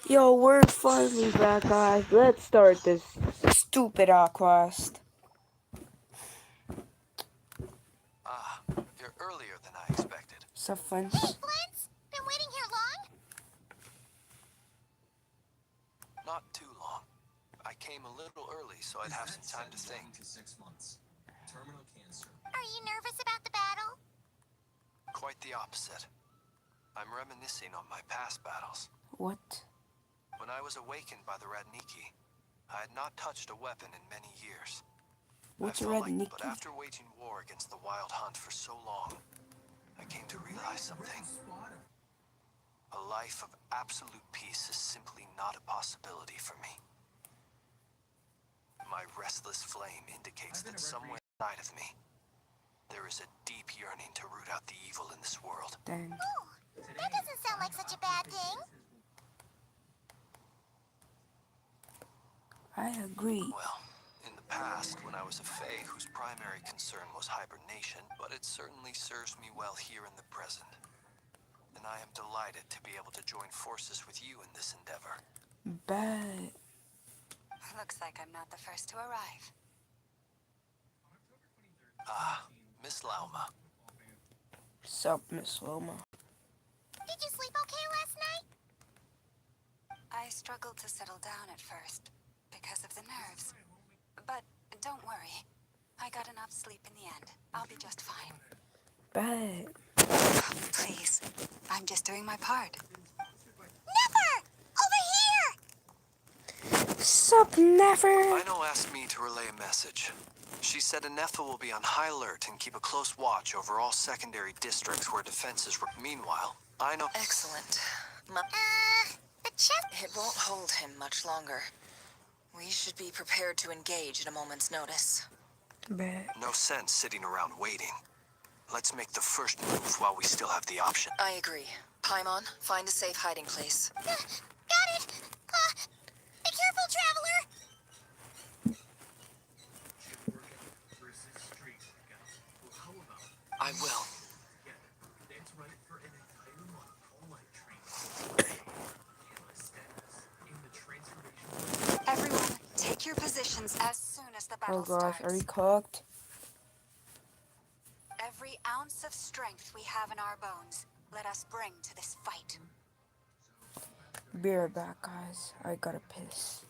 Yo, we're finally back, guys. Let's start this stupid quest. Ah, you're earlier than I expected. So fun. Hey, Flint's! Been waiting here long? Not too long. I came a little early so I'd have some time to think. Are you nervous about the battle? Quite the opposite. I'm reminiscing on my past battles. What? When I was awakened by the Radniki, I had not touched a weapon in many years. What's I a felt red Nicky? but after waging war against the Wild Hunt for so long, I came to realize something. A life of absolute peace is simply not a possibility for me. My restless flame indicates that somewhere inside of me, there is a deep yearning to root out the evil in this world. Dang. Ooh, that doesn't sound like such a bad thing. I agree. Well, in the past, when I was a Fae whose primary concern was hibernation, but it certainly serves me well here in the present. And I am delighted to be able to join forces with you in this endeavor. Bad. Looks like I'm not the first to arrive. Ah, Miss Lauma. Sup, Miss Loma? Did you sleep okay last night? I struggled to settle down at first because of the nerves. But don't worry. I got enough sleep in the end. I'll be just fine. Bad. Please. I'm just doing my part. Never! Over here! Sup, never. Ino asked me to relay a message. She said Anetha will be on high alert and keep a close watch over all secondary districts where defenses were. Meanwhile, Ino... Excellent. The chest... It won't hold him much longer. We should be prepared to engage at a moment's notice. Bad. No sense sitting around waiting. Let's make the first move while we still have the option. I agree. Paimon, find a safe hiding place. Got it! Be careful, traveler! I will. Everyone, take your positions as soon as the battle Oh gosh, starts. are we cooked? Every ounce of strength we have in our bones, let us bring to this fight. Be right back, guys. I gotta piss.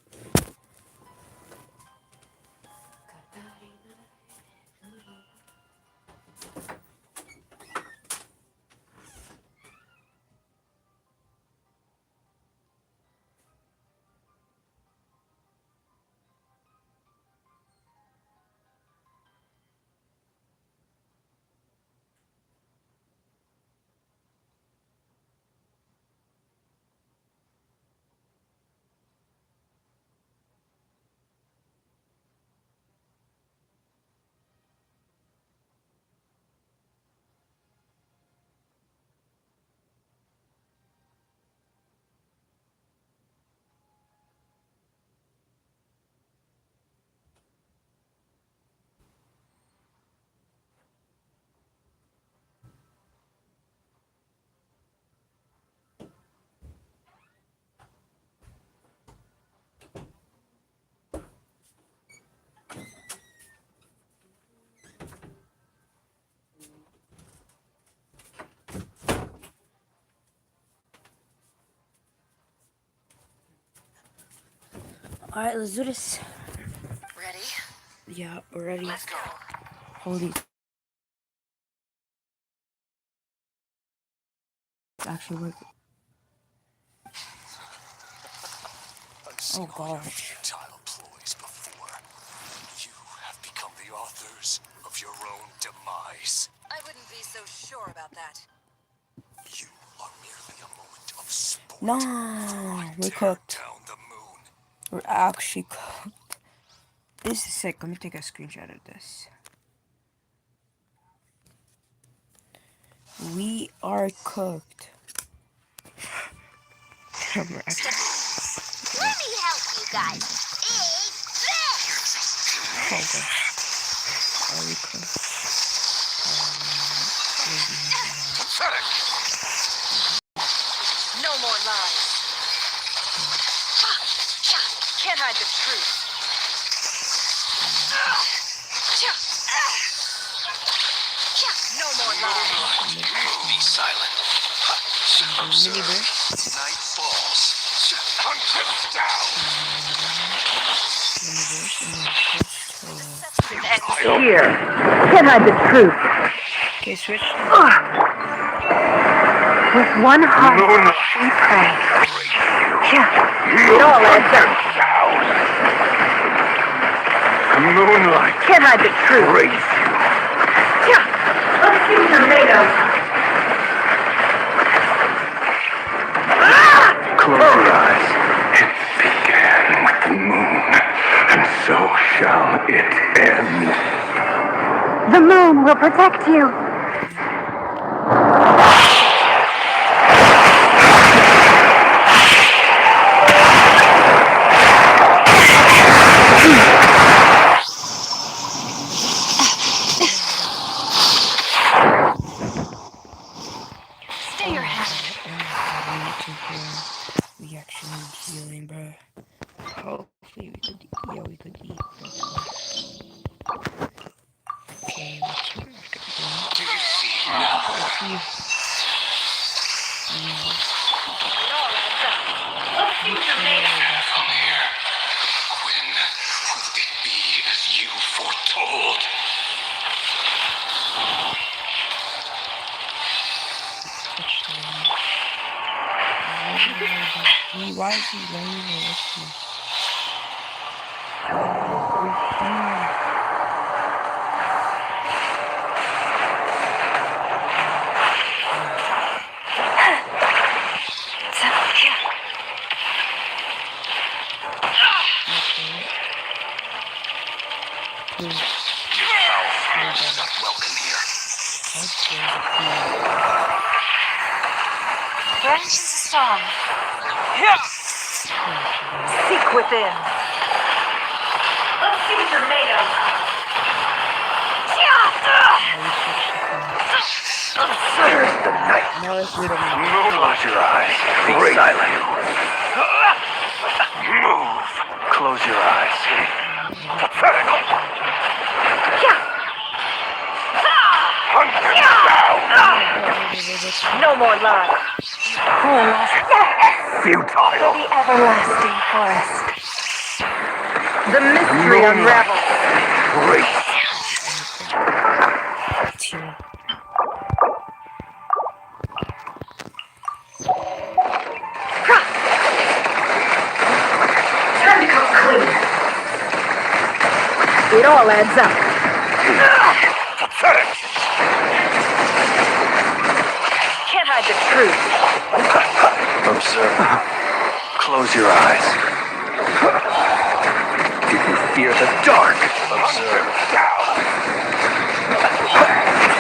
Alright, let's do this. Ready? Yeah, we're ready. Let's go. Holy. Actually work. Oh gosh. Futile ploys before. You have become the authors of your own demise. I wouldn't be so sure about that. You are merely a moment of sport. No, we Tear cooked. down the moon. We're actually cooked. This is sick. Let me take a screenshot of this. We are cooked. Let me help you guys. Oh gosh. Are we cooked? Pathetic! No more lies. hide the truth. No more lies. Be silent. Observe. Night falls. Hunt him down. Here. Can't hide the truth. Okay, switch. With one heart, we pray. Yeah. It all adds up. Moonlight. Can't hide the truth. Yeah. Let's see what you're made of. Close your eyes. It began with the moon, and so shall it end. The moon will protect you. Stay your hand. We actually need healing, bro. Hopefully we could, yeah, we could eat. Let's go. Okay, let's see what I've got going. Do you see now? Let's see. Come here. When will it be as you foretold? Why is he laying there with me? Not welcome here. Branches a song. Seek within. Let's see what you're made of. There's the night. Now let's read them. Close your eyes. Be silent. Move. Close your eyes. Hunt him down. No more lies. Futile. The everlasting forest. The mystery unravels. Great. Time to come clean. It all adds up. Pathetic. Can't hide the truth. Observe. Close your eyes. Did you fear the dark? Observe.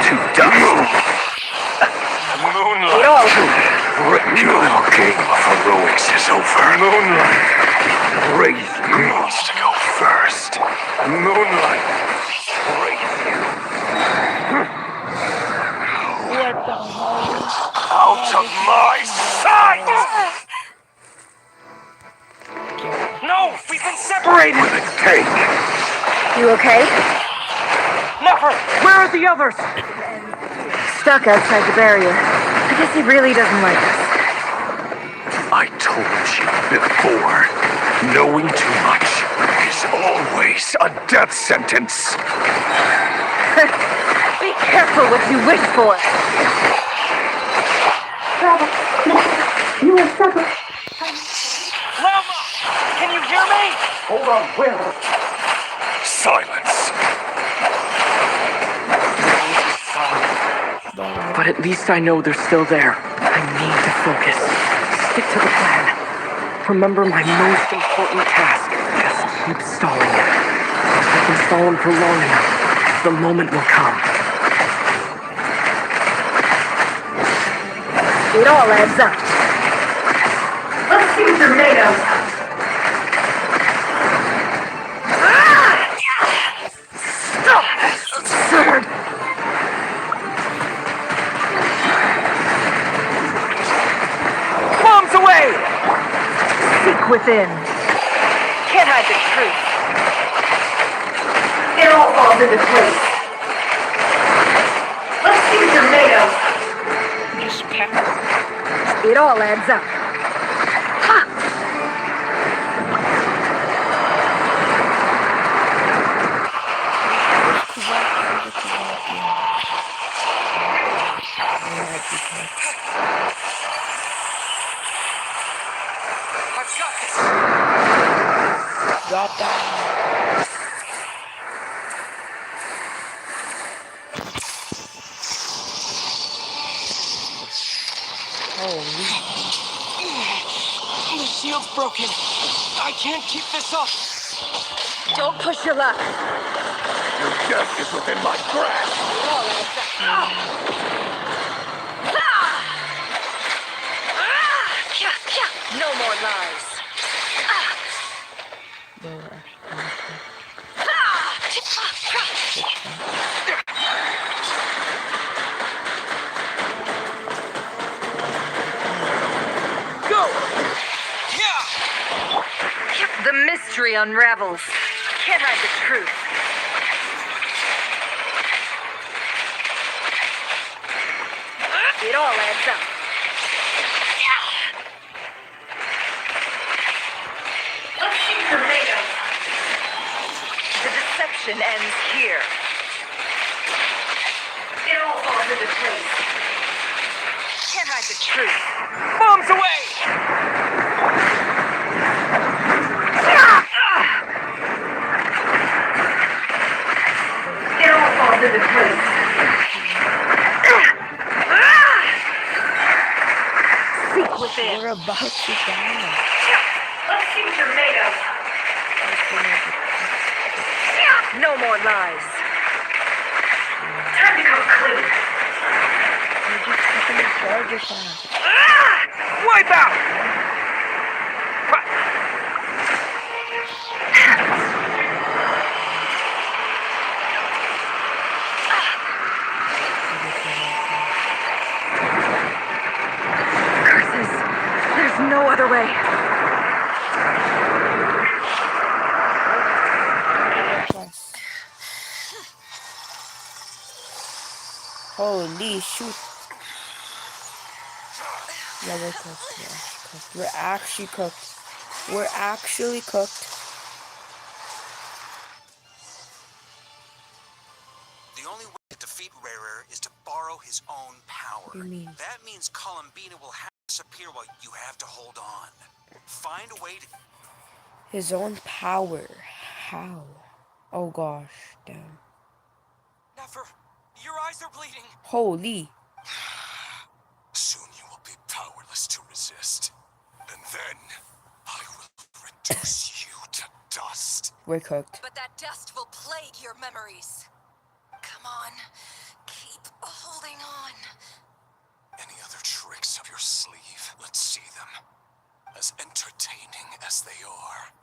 Too dumb. Moonlight. It all Your game of heroics is over. Moonlight. Wraith needs to go first. Moonlight. Wraith. What the hell? Out of my sight! No! We've been separated! Will it take? You okay? Never! Where are the others? Stuck outside the barrier. I guess he really doesn't like us. I told you before. Knowing too much is always a death sentence. Be careful what you wish for. You are separate. Lama! Can you hear me? Hold on, where? Silence. But at least I know they're still there. I need to focus. Stick to the plan. Remember my most important task. Just keep stalling. If I can stall him for long enough, the moment will come. It all adds up. Let's see what you're made of. Absurd. Bombs away! Seek within. Can't hide the truth. It all falls into place. Let's see what you're made of. Just pack. It all adds up. Ha! I've got this. Drop down. Holy. The shield's broken. I can't keep this up. Don't push your luck. Your death is within my grasp. It all adds up. No more lies. Go! Yeah! The mystery unravels. Can't hide the truth. It all adds up. Let's see what you're made of. The deception ends here. It all falls into place. Can't hide the truth. Bombs away! It all falls into place. Seek within. We're about to die. Let's see what you're made of. No more lies. Time to come clean. We're just taking the charger fast. Wipe out! Curses. There's no other way. Holy shoot. Yeah, we're cooked. We're actually cooked. We're actually cooked. The only way to defeat Rarer is to borrow his own power. What do you mean? That means Columbina will have to disappear while you have to hold on. Find a way to... His own power. How? Oh gosh, damn. Never. Your eyes are bleeding. Holy. Soon you will be powerless to resist. And then I will reduce you to dust. We're cooked. But that dust will plague your memories. Come on, keep holding on. Any other tricks up your sleeve? Let's see them. As entertaining as they are,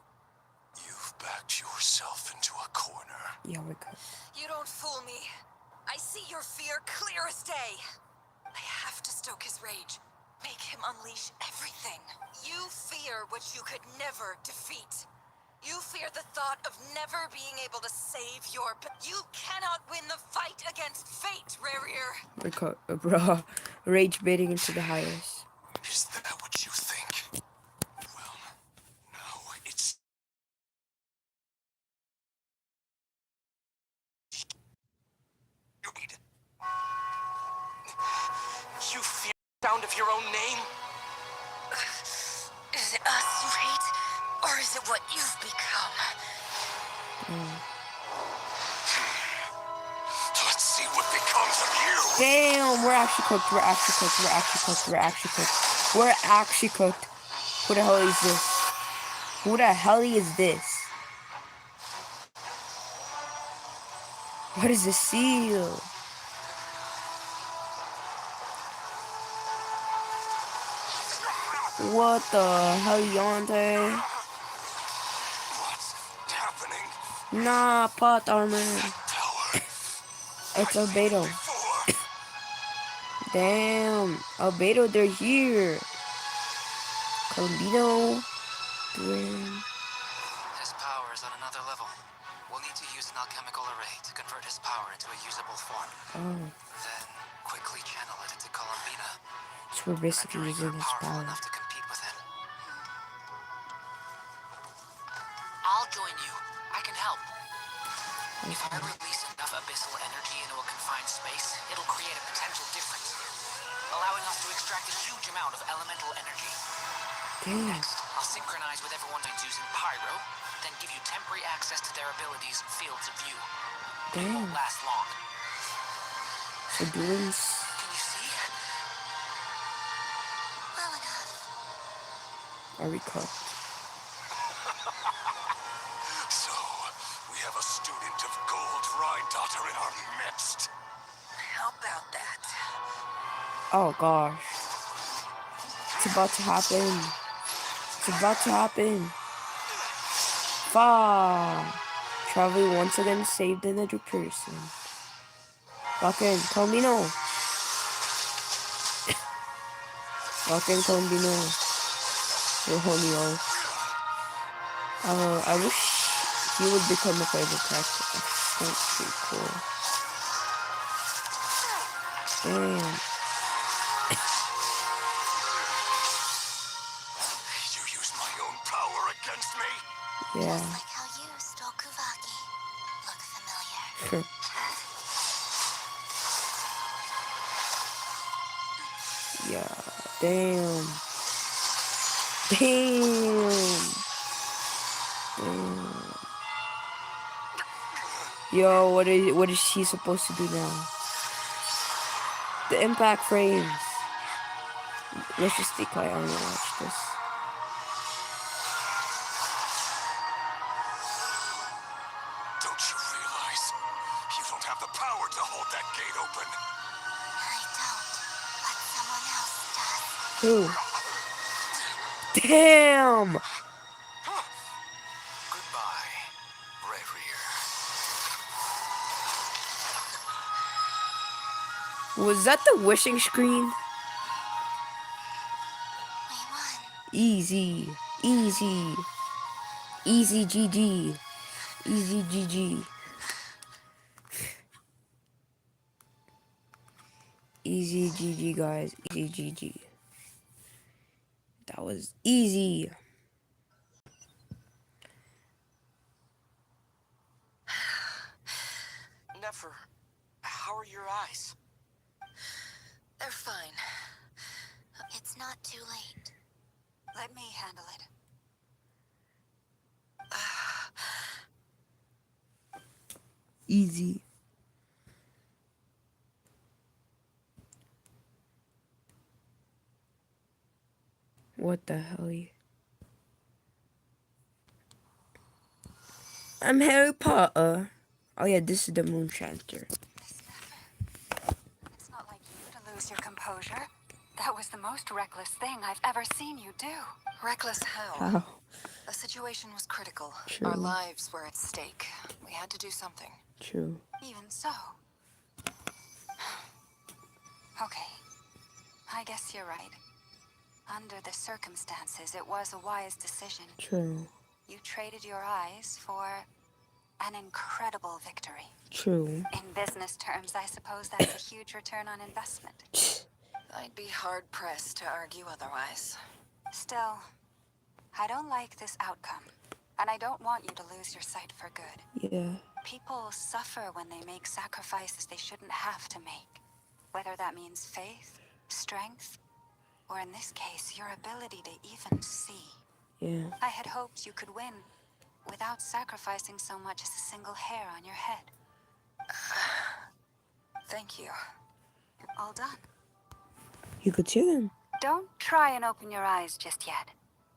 you've backed yourself into a corner. Yeah, we're cooked. You don't fool me. I see your fear clear as day. I have to stoke his rage. Make him unleash everything. You fear what you could never defeat. You fear the thought of never being able to save your... You cannot win the fight against fate, Rarir. We're cooked, bro. Rage baiting into the highest. Is that what you think? Well, now it's... You need it. You fear the sound of your own name? Is it us you hate, or is it what you've become? Let's see what becomes of you. Damn, we're actually cooked. We're actually cooked. We're actually cooked. We're actually cooked. We're actually cooked. Who the hell is this? Who the hell is this? What is the seal? What the hell, Yonte? What's happening? Nah, pot armor. Tower. It's Albedo. Before. Damn, Albedo, they're here. Columbino. Grim. His power an alchemical array to convert his power into a usable form. Oh, Then quickly channel it into Columbina, so we're basically rendering her using his powerful power. enough to compete with him. I'll join you. I can help. If I Okay. release enough abyssal energy into a confined space, it'll create a potential difference, allowing us to extract a huge amount of elemental energy. Damn. Next, I'll synchronize with everyone who's using Pyro, then give you temporary access to their abilities and fields of view. It won't Damn. last long. So doing. Can you see? Well enough. Are we cooked? So, we have a student of Gold Rhine-Daughter in our midst. How about that? Oh gosh. It's about to happen. It's about to happen. Fuck. Traveling once again saved another person. Fucking Colombino. Fucking Colombino. Your homie. I wish he would become a favorite character. That's pretty cool. Damn. You use my own power against me? Yeah. Just like how you stole Kuvaki. Look familiar? Yeah. Damn. Damn. Damn. Yo, what is she supposed to do now? The impact frames. Let's just stay quiet. I want to watch this. Don't you realize? You don't have the power to hold that gate open. I don't, but someone else does. Who? Damn. Goodbye, Reverie. Was that the wishing screen? We won. Easy. Easy. Easy GG. Easy GG. Easy GG, guys. Easy GG. That was easy. Never. How are your eyes? They're fine. It's not too late. Let me handle it. Easy. What the hell? I'm Harry Potter. Oh yeah, this is the Moonshanter. It's not like you to lose your composure. That was the most reckless thing I've ever seen you do. Reckless how? How? The situation was critical. True. Our lives were at stake. We had to do something. True. Even so. Okay. I guess you're right. Under the circumstances, it was a wise decision. True. You traded your eyes for an incredible victory. True. In business terms, I suppose that's a huge return on investment. I'd be hard-pressed to argue otherwise. Still, I don't like this outcome. And I don't want you to lose your sight for good. Yeah. People suffer when they make sacrifices they shouldn't have to make. Whether that means faith, strength, or in this case, your ability to even see. Yeah. I had hoped you could win without sacrificing so much as a single hair on your head. Thank you. All done. You could see them. Don't try and open your eyes just yet.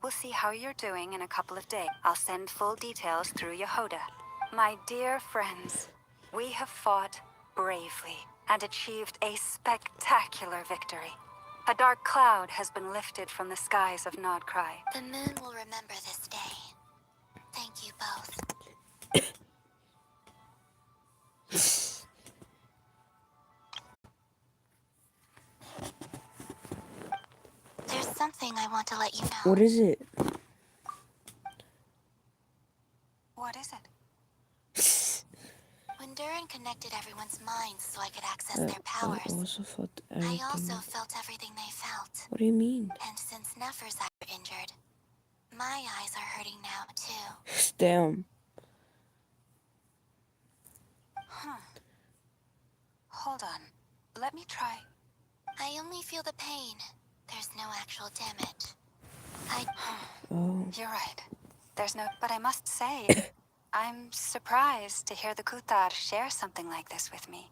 We'll see how you're doing in a couple of days. I'll send full details through Yehoda. My dear friends, we have fought bravely and achieved a spectacular victory. A dark cloud has been lifted from the skies of Nodcry. The moon will remember this day. Thank you both. There's something I want to let you know. What is it? What is it? everyone's minds so I could access their I powers. also felt I everything. also felt everything they felt. What do you mean? And since Nefer's eyes are injured, my eyes are hurting now too. Damn. Hold on. Let me try. I only feel the pain. There's no actual damage. Oh. You're right. There's no... But I must say, I'm surprised to hear the Kutar share something like this with me.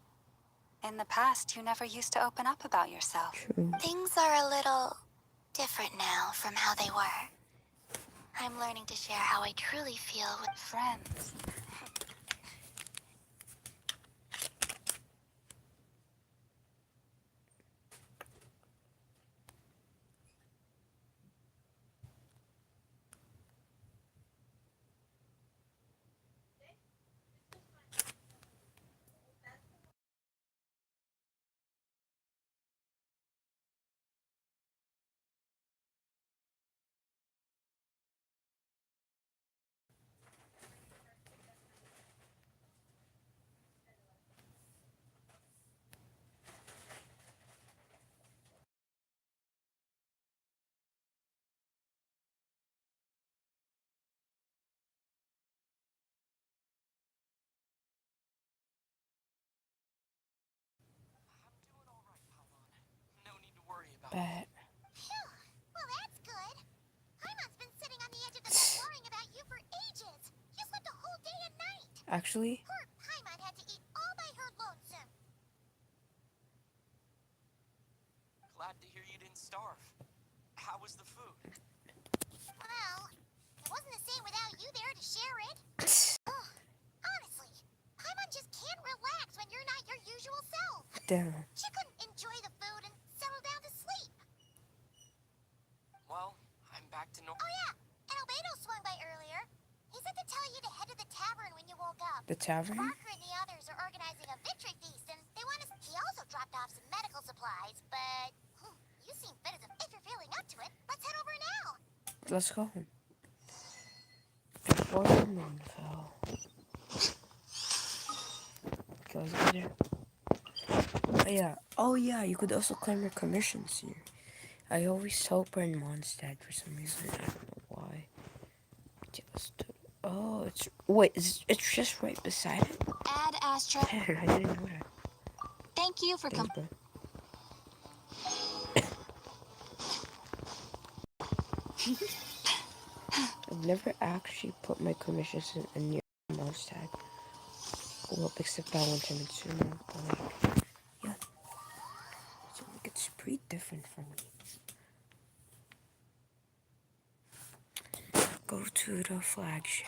In the past, you never used to open up about yourself. True. Things are a little different now from how they were. I'm learning to share how I truly feel with Friends. Bet. Phew. Well, that's good. Paimon's been sitting on the edge of the bed worrying about you for ages. You slept a whole day and night. Actually, Poor Paimon had to eat all by her lonesome. Glad to hear you didn't starve. How was the food? Well, it wasn't the same without you there to share it. Ugh. Honestly, Paimon just can't relax when you're not your usual self. damn. She couldn't enjoy the food and settle down to sleep. Well, I'm back to normal. Oh yeah, and Albedo swung by earlier. He said to tell you to head to the tavern when you woke up. The tavern? Barker and the others are organizing a victory feast, and they want us. He also dropped off some medical supplies, but you seem fit as if you're feeling up to it. Let's head over now. Let's go. Before the moon fell. Goes in there. Oh yeah. Oh yeah, you could also claim your commissions here. I always hope we're in Mondstadt for some reason. I don't know why. Just oh, it's wait, it's just right beside it. Add Astra. I didn't know that. Thank you for Thanks, coming. bro. I've never actually put my commissions in your Mondstadt. Well, except that one time in Sumo. But like, yeah. So like, it's pretty different from me. Go to the flagship.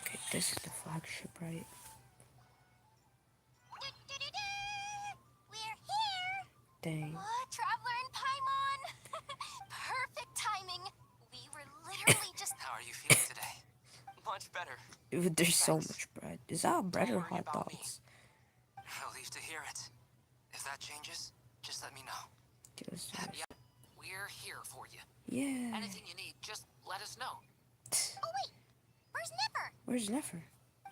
Okay, this is the flagship, right? We're here. Dang. What, Traveler and Paimon? Perfect timing. We were literally just. How are you feeling today? Much better. Dude, there's so Thanks. much bread. Is that bread or Don't worry hot about me. dogs? Relieved to hear it. If that changes, just let me know. Just, Yeah, we're here for you. yeah. Anything you need, just let us know. Oh wait, where's Nefer? Where's Nefer?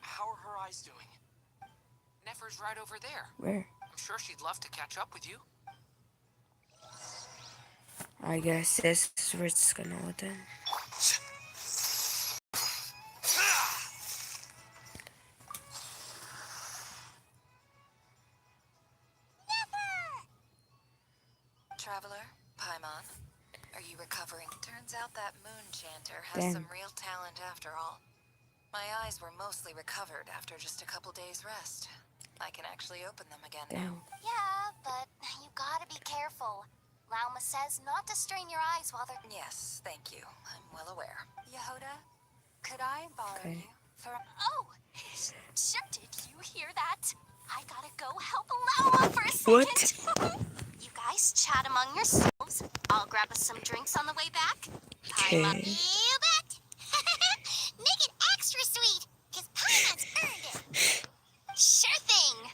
How are her eyes doing? Nefer's right over there. Where? I'm sure she'd love to catch up with you. I guess this is where it's gonna go then. Traveler, Paimon, are you recovering? Turns out that moon chanter has Damn. some real talent after all. My eyes were mostly recovered after just a couple days rest. I can actually open them again now. Damn. Yeah, but you gotta be careful. Lauma says not to strain your eyes while they're. Yes, thank you. I'm well aware. Yehoda, could I borrow Okay. you for... Oh, sure. Did you hear that? I gotta go help Lauma for a second. What? You guys chat among yourselves. I'll grab us some drinks on the way back. Paimon, Okay. you bet. Make it extra sweet, cause Paimon's earned it. Sure thing.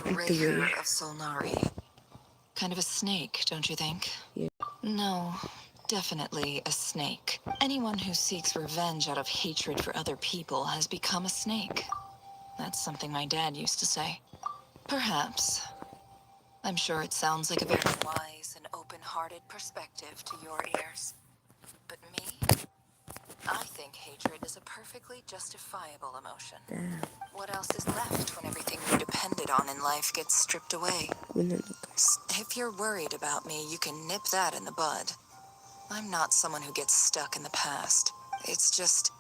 The Raker of Solnari. Kind of a snake, don't you think? Yeah. No, definitely a snake. Anyone who seeks revenge out of hatred for other people has become a snake. That's something my dad used to say. Perhaps. I'm sure it sounds like a very wise and open-hearted perspective to your ears. But me? I think hatred is a perfectly justifiable emotion. Damn. What else is left when everything you depended on in life gets stripped away? If you're worried about me, you can nip that in the bud. I'm not someone who gets stuck in the past. It's just...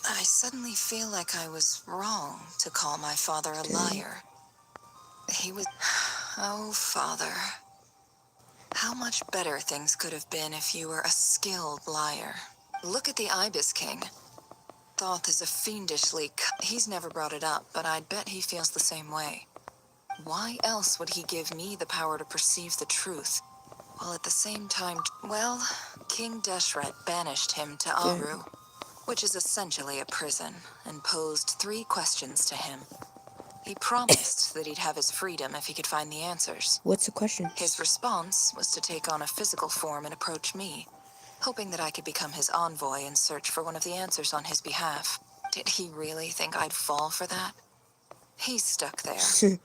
I suddenly feel like I was wrong to call my father a liar. He was... Oh, Father. How much better things could have been if you were a skilled liar. Look at the Ibis King. Thoth is a fiendishly... He's never brought it up, but I'd bet he feels the same way. Why else would he give me the power to perceive the truth, while at the same time... Well, King Deshret banished him to Aru, which is essentially a prison, and posed 3 questions to him. He promised that he'd have his freedom if he could find the answers. What's the question? His response was to take on a physical form and approach me, hoping that I could become his envoy and search for one of the answers on his behalf. Did he really think I'd fall for that? He's stuck there.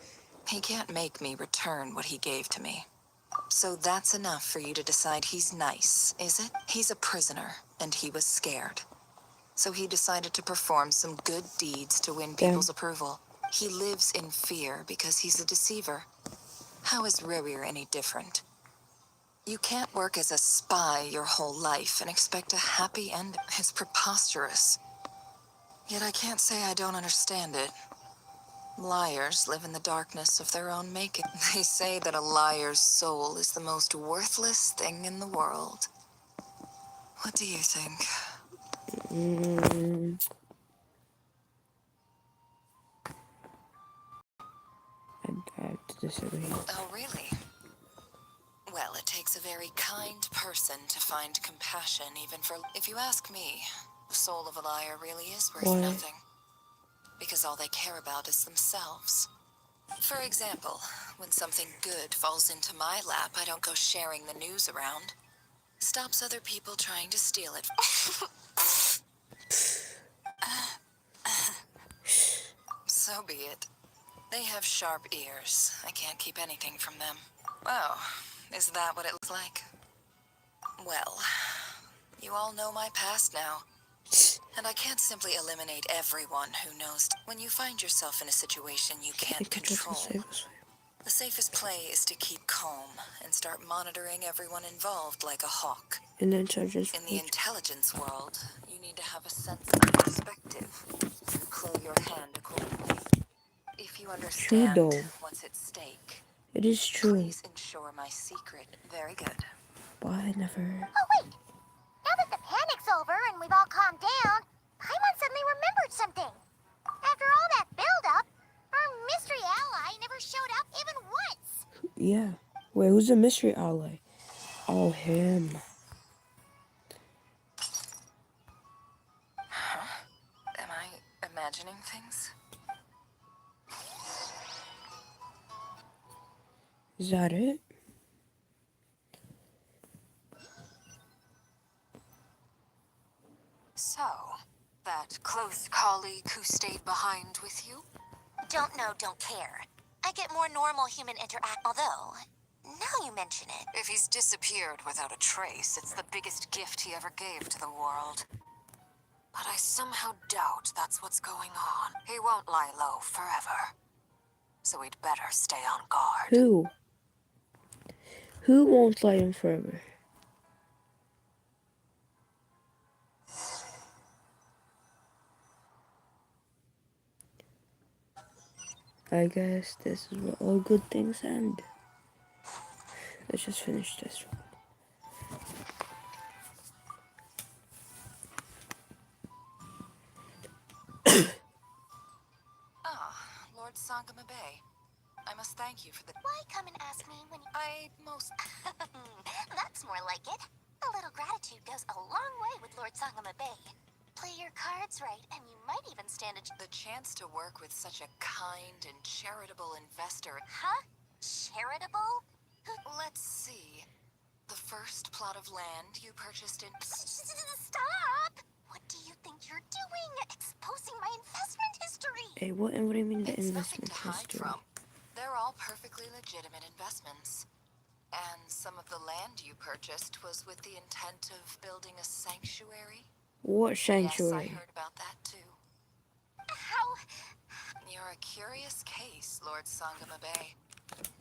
He can't make me return what he gave to me. So that's enough for you to decide he's nice, is it? He's a prisoner, and he was scared. So he decided to perform some good deeds to win people's approval. He lives in fear because he's a deceiver. How is Rerir any different? You can't work as a spy your whole life and expect a happy end. It's preposterous. Yet I can't say I don't understand it. Liars live in the darkness of their own making. They say that a liar's soul is the most worthless thing in the world. What do you think? I have to disagree. Oh, really? Well, it takes a very kind person to find compassion, even for... If you ask me, the soul of a liar really is worth nothing. Because all they care about is themselves. For example, when something good falls into my lap, I don't go sharing the news around. Stops other people trying to steal it. So be it. They have sharp ears. I can't keep anything from them. Oh, is that what it looks like? Well, you all know my past now. And I can't simply eliminate everyone who knows. When you find yourself in a situation you can't control, the safest play is to keep calm and start monitoring everyone involved like a hawk. In the intelligence In the intelligence world, you need to have a sense of perspective and play your hand accordingly. If you understand what's at stake, it is true. Please ensure my secret. Very good. But I never... Oh, wait! Now that the panic's over and we've all calmed down, Paimon suddenly remembered something. After all that build-up, our mystery ally never showed up even once. Yeah. Wait, who's the mystery ally? Oh, him. Huh? Am I imagining things? Is that it? So, that close colleague who stayed behind with you? Don't know, don't care. I get more normal human interact, although, now you mention it. If he's disappeared without a trace, it's the biggest gift he ever gave to the world. But I somehow doubt that's what's going on. He won't lie low forever. So we'd better stay on guard. Who? Who won't lie him forever? I guess this is where all good things end. Let's just finish this one. Lord Sangama Bay. I must thank you for the... Why come and ask me when you... That's more like it. A little gratitude goes a long way with Lord Sangama Bay. Play your cards right, and you might even stand a... The chance to work with such a kind and charitable investor... Huh? Charitable? Let's see. The first plot of land you purchased in... Stop! What do you think you're doing? Exposing my investment history! Hey, what do you mean the It's nothing investment to hide history? from. They're all perfectly legitimate investments. And some of the land you purchased was with the intent of building a sanctuary? What Yes, I sanctuary? heard about that too. How? You're a curious case, Lord Sangama Bay.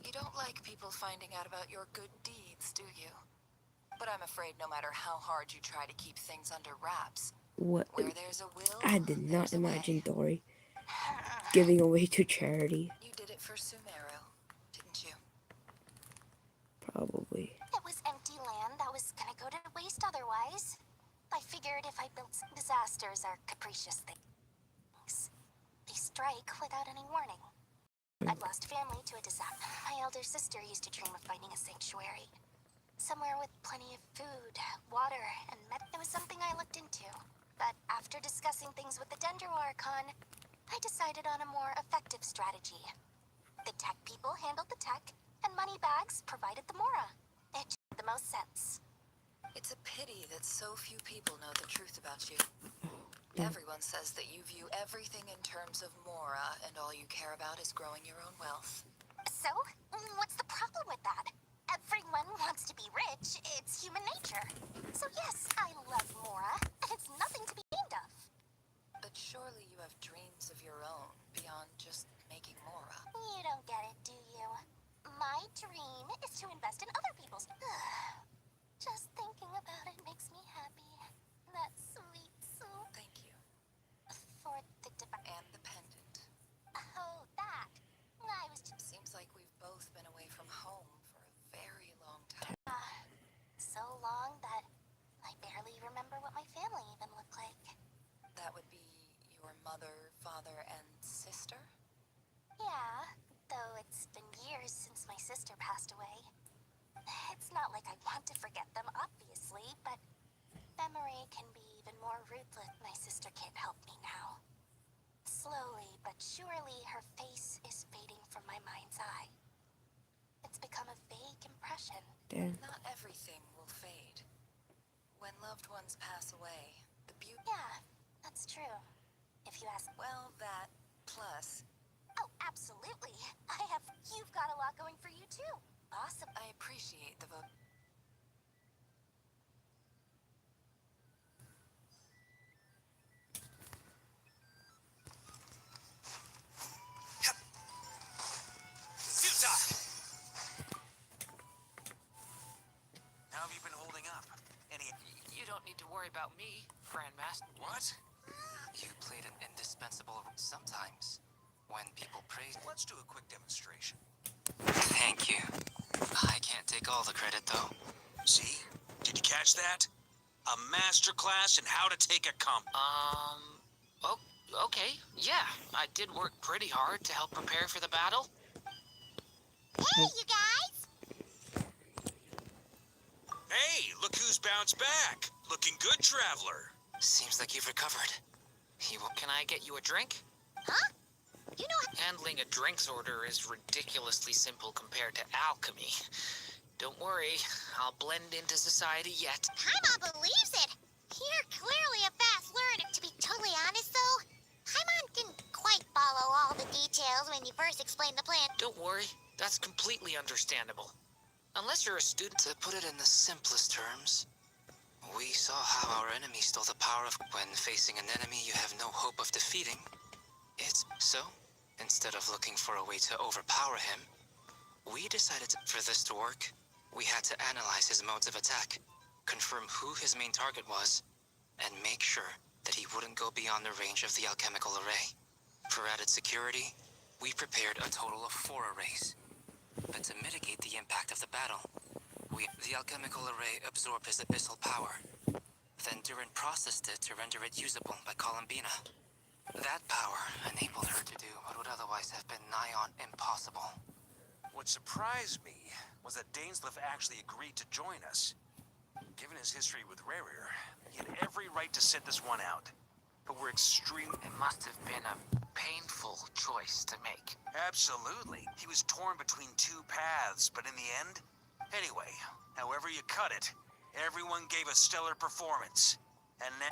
You don't like people finding out about your good deeds, do you? But I'm afraid no matter how hard you try to keep things under wraps, What? where there's a will, I did not there's a imagine way. Dory giving away to charity. You did it for Sumeru, didn't you? Probably. It was empty land that was gonna go to waste otherwise. I figured if I built disasters are capricious things. They strike without any warning. I've lost family to a disaster. My elder sister used to dream of finding a sanctuary. Somewhere with plenty of food, water, and it was something I looked into. But after discussing things with the Dendro Archon, I decided on a more effective strategy. The tech people handled the tech, and Moneybags provided the Mora. It made the most sense. It's a pity that so few people know the truth about you. Yeah. Everyone says that you view everything in terms of Mora, and all you care about is growing your own wealth. So, what's the problem with that? Everyone wants to be rich. It's human nature. So yes, I love Mora, and it's nothing to be ashamed of. But surely you have dreams of your own, beyond just making Mora. You don't get it, do you? My dream is to invest in other people's... Just thinking about it makes me happy. That sweet soup. Thank you. For the And the pendant. Oh, that. I was just... Seems like we've both been away from home for a very long time. So long that I barely remember what my family even looked like. That would be your mother, father, and sister? Yeah, though it's been years since my sister passed away. It's not like I want to forget them, obviously, but memory can be even more ruthless. My sister can't help me now. Slowly but surely, her face is fading from my mind's eye. It's become a vague impression. Damn. Not everything will fade. When loved ones pass away, the beauty... Yeah, that's true. If you ask... Well, that, plus... Oh, absolutely. You've got a lot going for you, too. Awesome. I appreciate the vote. How have you been holding up? You don't need to worry about me, Grandmaster. What? You played an indispensable role sometimes when people praise. Let's do a quick demonstration. Thank you. I can't take all the credit though. See? Did you catch that? A master class in how to take a comp. Oh, okay. Yeah, I did work pretty hard to help prepare for the battle. Hey, you guys! Hey, look who's bounced back. Looking good, traveler. Seems like you've recovered. Can I get you a drink? Huh? You know... Handling a drinks order is ridiculously simple compared to alchemy. Don't worry, I'll blend into society yet. Paimon believes it. You're clearly a fast learner. To be totally honest, though, Paimon didn't quite follow all the details when you first explained the plan. Don't worry, that's completely understandable. Unless you're a student. To put it in the simplest terms, we saw how our enemy stole the power of... When facing an enemy you have no hope of defeating, it's... So, instead of looking for a way to overpower him, we decided for this to work, we had to analyze his modes of attack, confirm who his main target was, and make sure that he wouldn't go beyond the range of the alchemical array. For added security, we prepared a total of 4 arrays. But to mitigate the impact of the battle, the alchemical array absorbed his abyssal power. Then Durin processed it to render it usable by Columbina. That power enabled her to do what would otherwise have been nigh on impossible. What surprised me was that Dainsleif actually agreed to join us. Given his history with Rarir, he had every right to sit this one out. But we're extremely... It must have been a painful choice to make. Absolutely. He was torn between 2 paths, but in the end, Anyway, however you cut it, everyone gave a stellar performance. And then...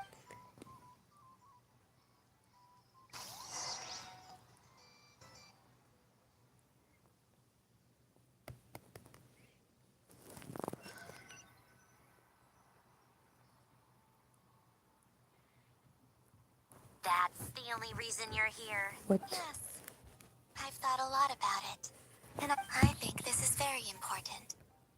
That's the only reason you're here. What? Yes. I've thought a lot about it. And I think this is very important.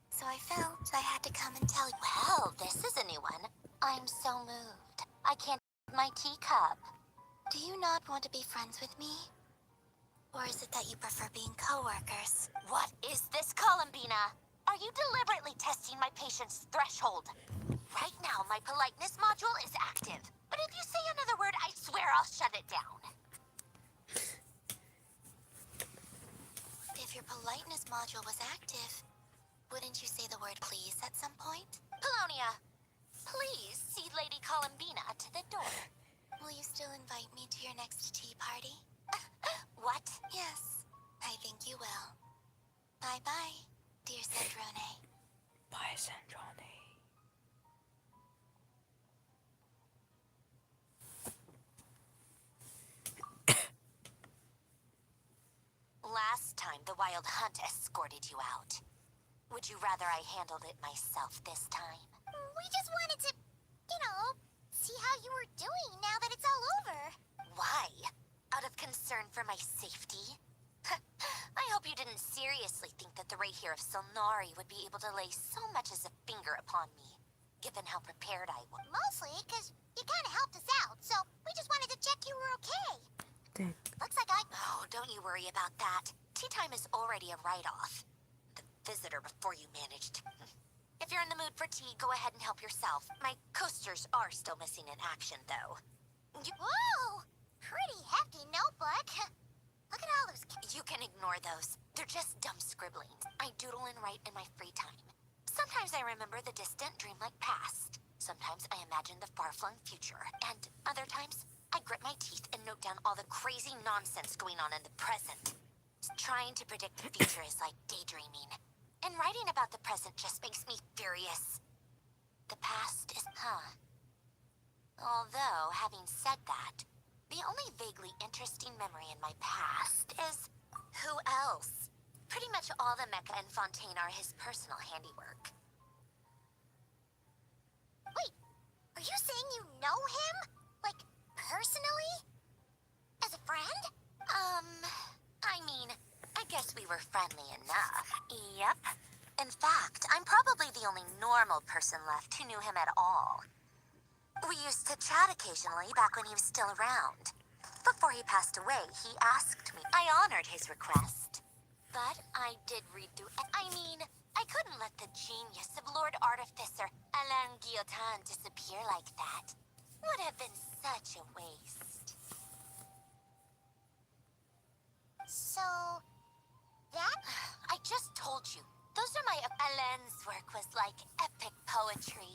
So I felt I had to come and tell you. Well, this is a new one. I'm so moved. I can't my teacup. Do you not want to be friends with me? Or is it that you prefer being co-workers? What is this, Columbina? Are you deliberately testing my patience threshold? Right now, my politeness module is active. But if you say another word, I swear I'll shut it down. If your politeness module was active, wouldn't you say the word please at some point? Polonia, please see Lady Columbina to the door. Will you still invite me to your next tea party? What? Yes, I think you will. Bye-bye, dear Sandrone. Bye, Sandrone. Last time, the Wild Hunt escorted you out. Would you rather I handled it myself this time? We just wanted to, see how you were doing now that it's all over. Why? Out of concern for my safety? I hope you didn't seriously think that the Rayhir of Solnari would be able to lay so much as a finger upon me, given how prepared I was. Mostly because you kind of helped us out, so we just wanted to check you were okay. Dang. Looks like Oh, don't you worry about that. Tea time is already a write-off. The visitor before you managed. If you're in the mood for tea, go ahead and help yourself. My coasters are still missing in action, though. Whoa! Pretty hefty notebook. Look at all those... You can ignore those. They're just dumb scribblings. I doodle and write in my free time. Sometimes I remember the distant dreamlike past. Sometimes I imagine the far-flung future. And other times, I grit my teeth and note down all the crazy nonsense going on in the present. Trying to predict the future is like daydreaming. And writing about the present just makes me furious. The past is... Although, having said that, the only vaguely interesting memory in my past is... Who else? Pretty much all the Mecha and Fontaine are his personal handiwork. Wait, are you saying you know him? Like, personally? As a friend? I guess we were friendly enough. Yep. In fact, I'm probably the only normal person left who knew him at all. We used to chat occasionally back when he was still around. Before he passed away, he asked me. I honored his request. But I did read through... I couldn't let the genius of Lord Artificer Alain Guillotin disappear like that. Would have been such a waste. So... that? I just told you. Those are my... Alain's work was like epic poetry.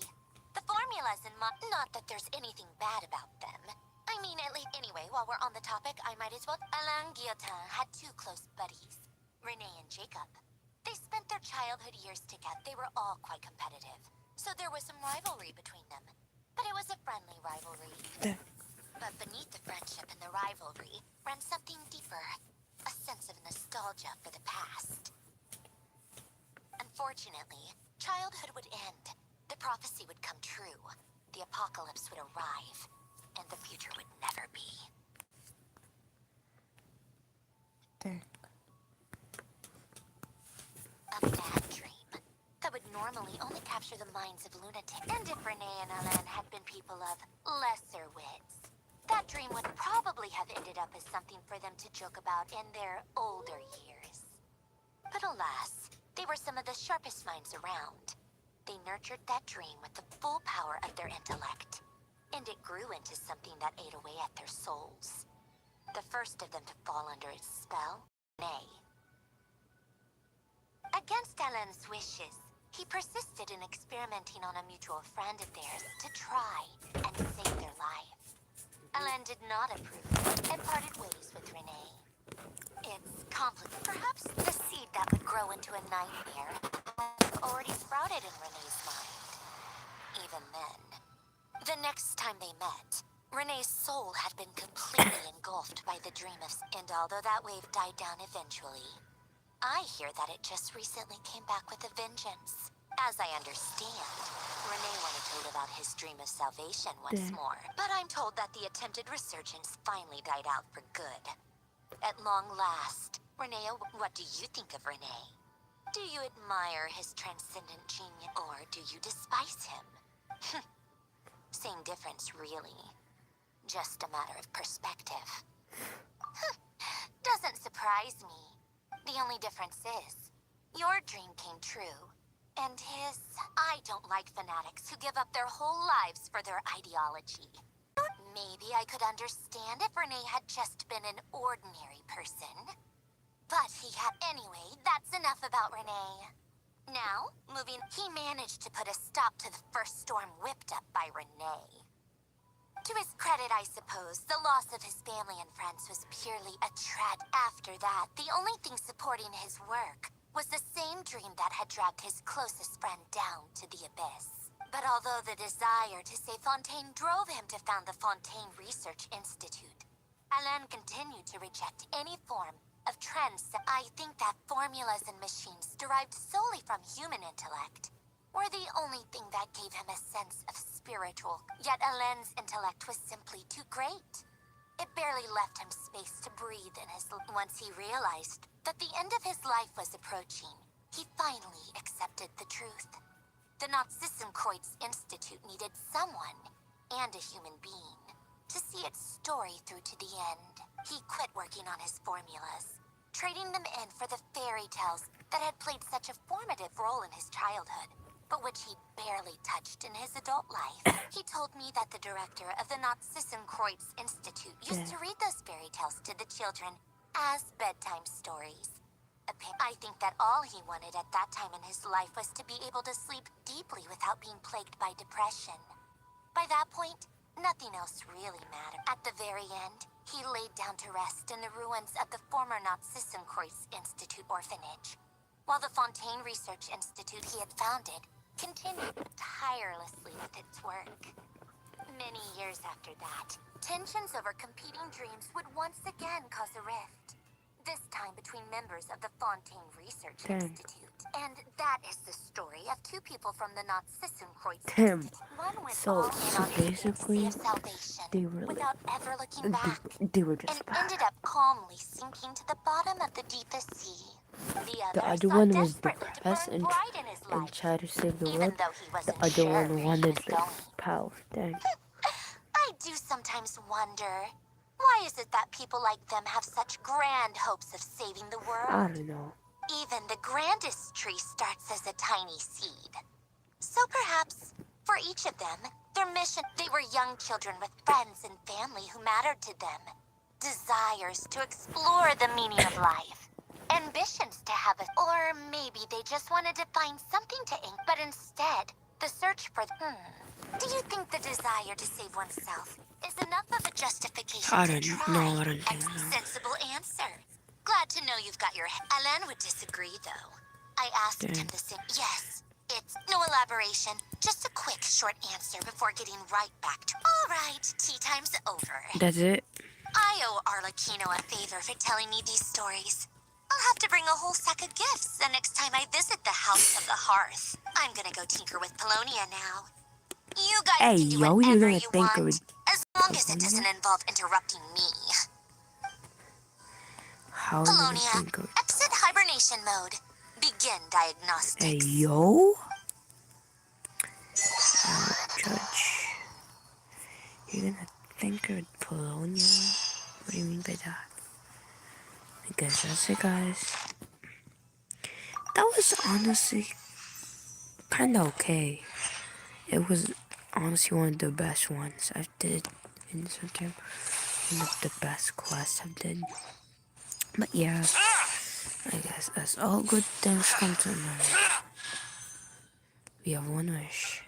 The formulas in my... Not that there's anything bad about them. At least... Anyway, while we're on the topic, I might as well... Alain Guillotin had two close buddies, Renee and Jacob. They spent their childhood years together. They were all quite competitive, so there was some rivalry between them. But it was a friendly rivalry. But beneath the friendship and the rivalry ran something deeper. A sense of nostalgia for the past. Unfortunately, childhood would end. The prophecy would come true. The apocalypse would arrive. And the future would never be. Dang. A bad dream that would normally only capture the minds of lunatics. And if Renee and Alain had been people of lesser wits, that dream would probably have ended up as something for them to joke about in their older years. But alas, they were some of the sharpest minds around. They nurtured that dream with the full power of their intellect. And it grew into something that ate away at their souls. The first of them to fall under its spell, Renee. Against Alain's wishes, he persisted in experimenting on a mutual friend of theirs to try and save their life. Alain did not approve and parted ways with Renee. It's complicated. Perhaps the seed that would grow into a nightmare has already sprouted in Renee's mind. Even then. The next time they met, Renee's soul had been completely engulfed by the dream of... And although that wave died down eventually, I hear that it just recently came back with a vengeance. As I understand, Renee wanted to live out his dream of salvation once more, but I'm told that the attempted resurgence finally died out for good. At long last, Renee, what do you think of Renee? Do you admire his transcendent genius, or do you despise him? Same difference, really. Just a matter of perspective. Doesn't surprise me. The only difference is, your dream came true, and his... I don't like fanatics who give up their whole lives for their ideology. Maybe I could understand if Renee had just been an ordinary person. But he had... Anyway, that's enough about Renee. Now, he managed to put a stop to the first storm whipped up by Renee. To his credit, I suppose, the loss of his family and friends was purely a tragedy. After that, the only thing supporting his work was the same dream that had dragged his closest friend down to the abyss. But although the desire to save Fontaine drove him to found the Fontaine Research Institute, Alain continued to reject any form of trends. I think that formulas and machines derived solely from human intellect were the only thing that gave him a sense of spiritual. Yet Alain's intellect was simply too great. It barely left him space to breathe in his... Once he realized that the end of his life was approaching, he finally accepted the truth. The Nazissenkreuz Institute needed someone, and a human being, to see its story through to the end. He quit working on his formulas, trading them in for the fairy tales that had played such a formative role in his childhood, but which he barely touched in his adult life. He told me that the director of the Nazissenkreuz Institute used to read those fairy tales to the children as bedtime stories. I think that all he wanted at that time in his life was to be able to sleep deeply without being plagued by depression. By that point, nothing else really mattered. At the very end, he laid down to rest in the ruins of the former Nazissenkreuz Institute orphanage, while the Fontaine Research Institute he had founded continued tirelessly with its work. Many years after that, tensions over competing dreams would once again cause a rift. This time between members of the Fontaine Research Institute. And that is the story of two people from the Nazissenkreuz Institute. One went all in on the fantasy of salvation without ever looking back, they were just and bad. ended up calmly sinking to the bottom of the deepest sea. The other one was depressed and tried to save the world. The other one wanted like power. Dang. I do sometimes wonder, why is it that people like them have such grand hopes of saving the world? I don't know. Even the grandest tree starts as a tiny seed. So perhaps, for each of them, their mission... They were young children with friends and family who mattered to them. Desires to explore the meaning of life. Ambitions to have a... Or maybe they just wanted to find something to ink, but instead, the search for... Do you think the desire to save oneself is enough of a justification I to don't try? know. I don't think so. Sensible answer. Glad to know you've got your... Alain would disagree, though. I asked him the same... Yes, it's no elaboration. Just a quick, short answer before getting right back to... All right, tea time's over. That's it. I owe Arlecchino a favor for telling me these stories. I'll have to bring a whole sack of gifts the next time I visit the House of the Hearth. I'm gonna go tinker with Polonia now. You guys can do whatever you want, as long as it doesn't involve interrupting me. Polonia, exit hibernation mode. Begin diagnostics. Hey, yo? Judge. You're gonna tinker with Polonia? What do you mean by that? I guess that's it, guys. That was honestly kinda okay. It was honestly one of the best ones I've did in this game. One of the best quests I've did. But yeah, I guess as all good things come to an end, we have one wish.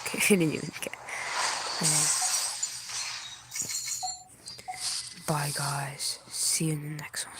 Okay, I didn't even care. Bye guys. See you in the next one.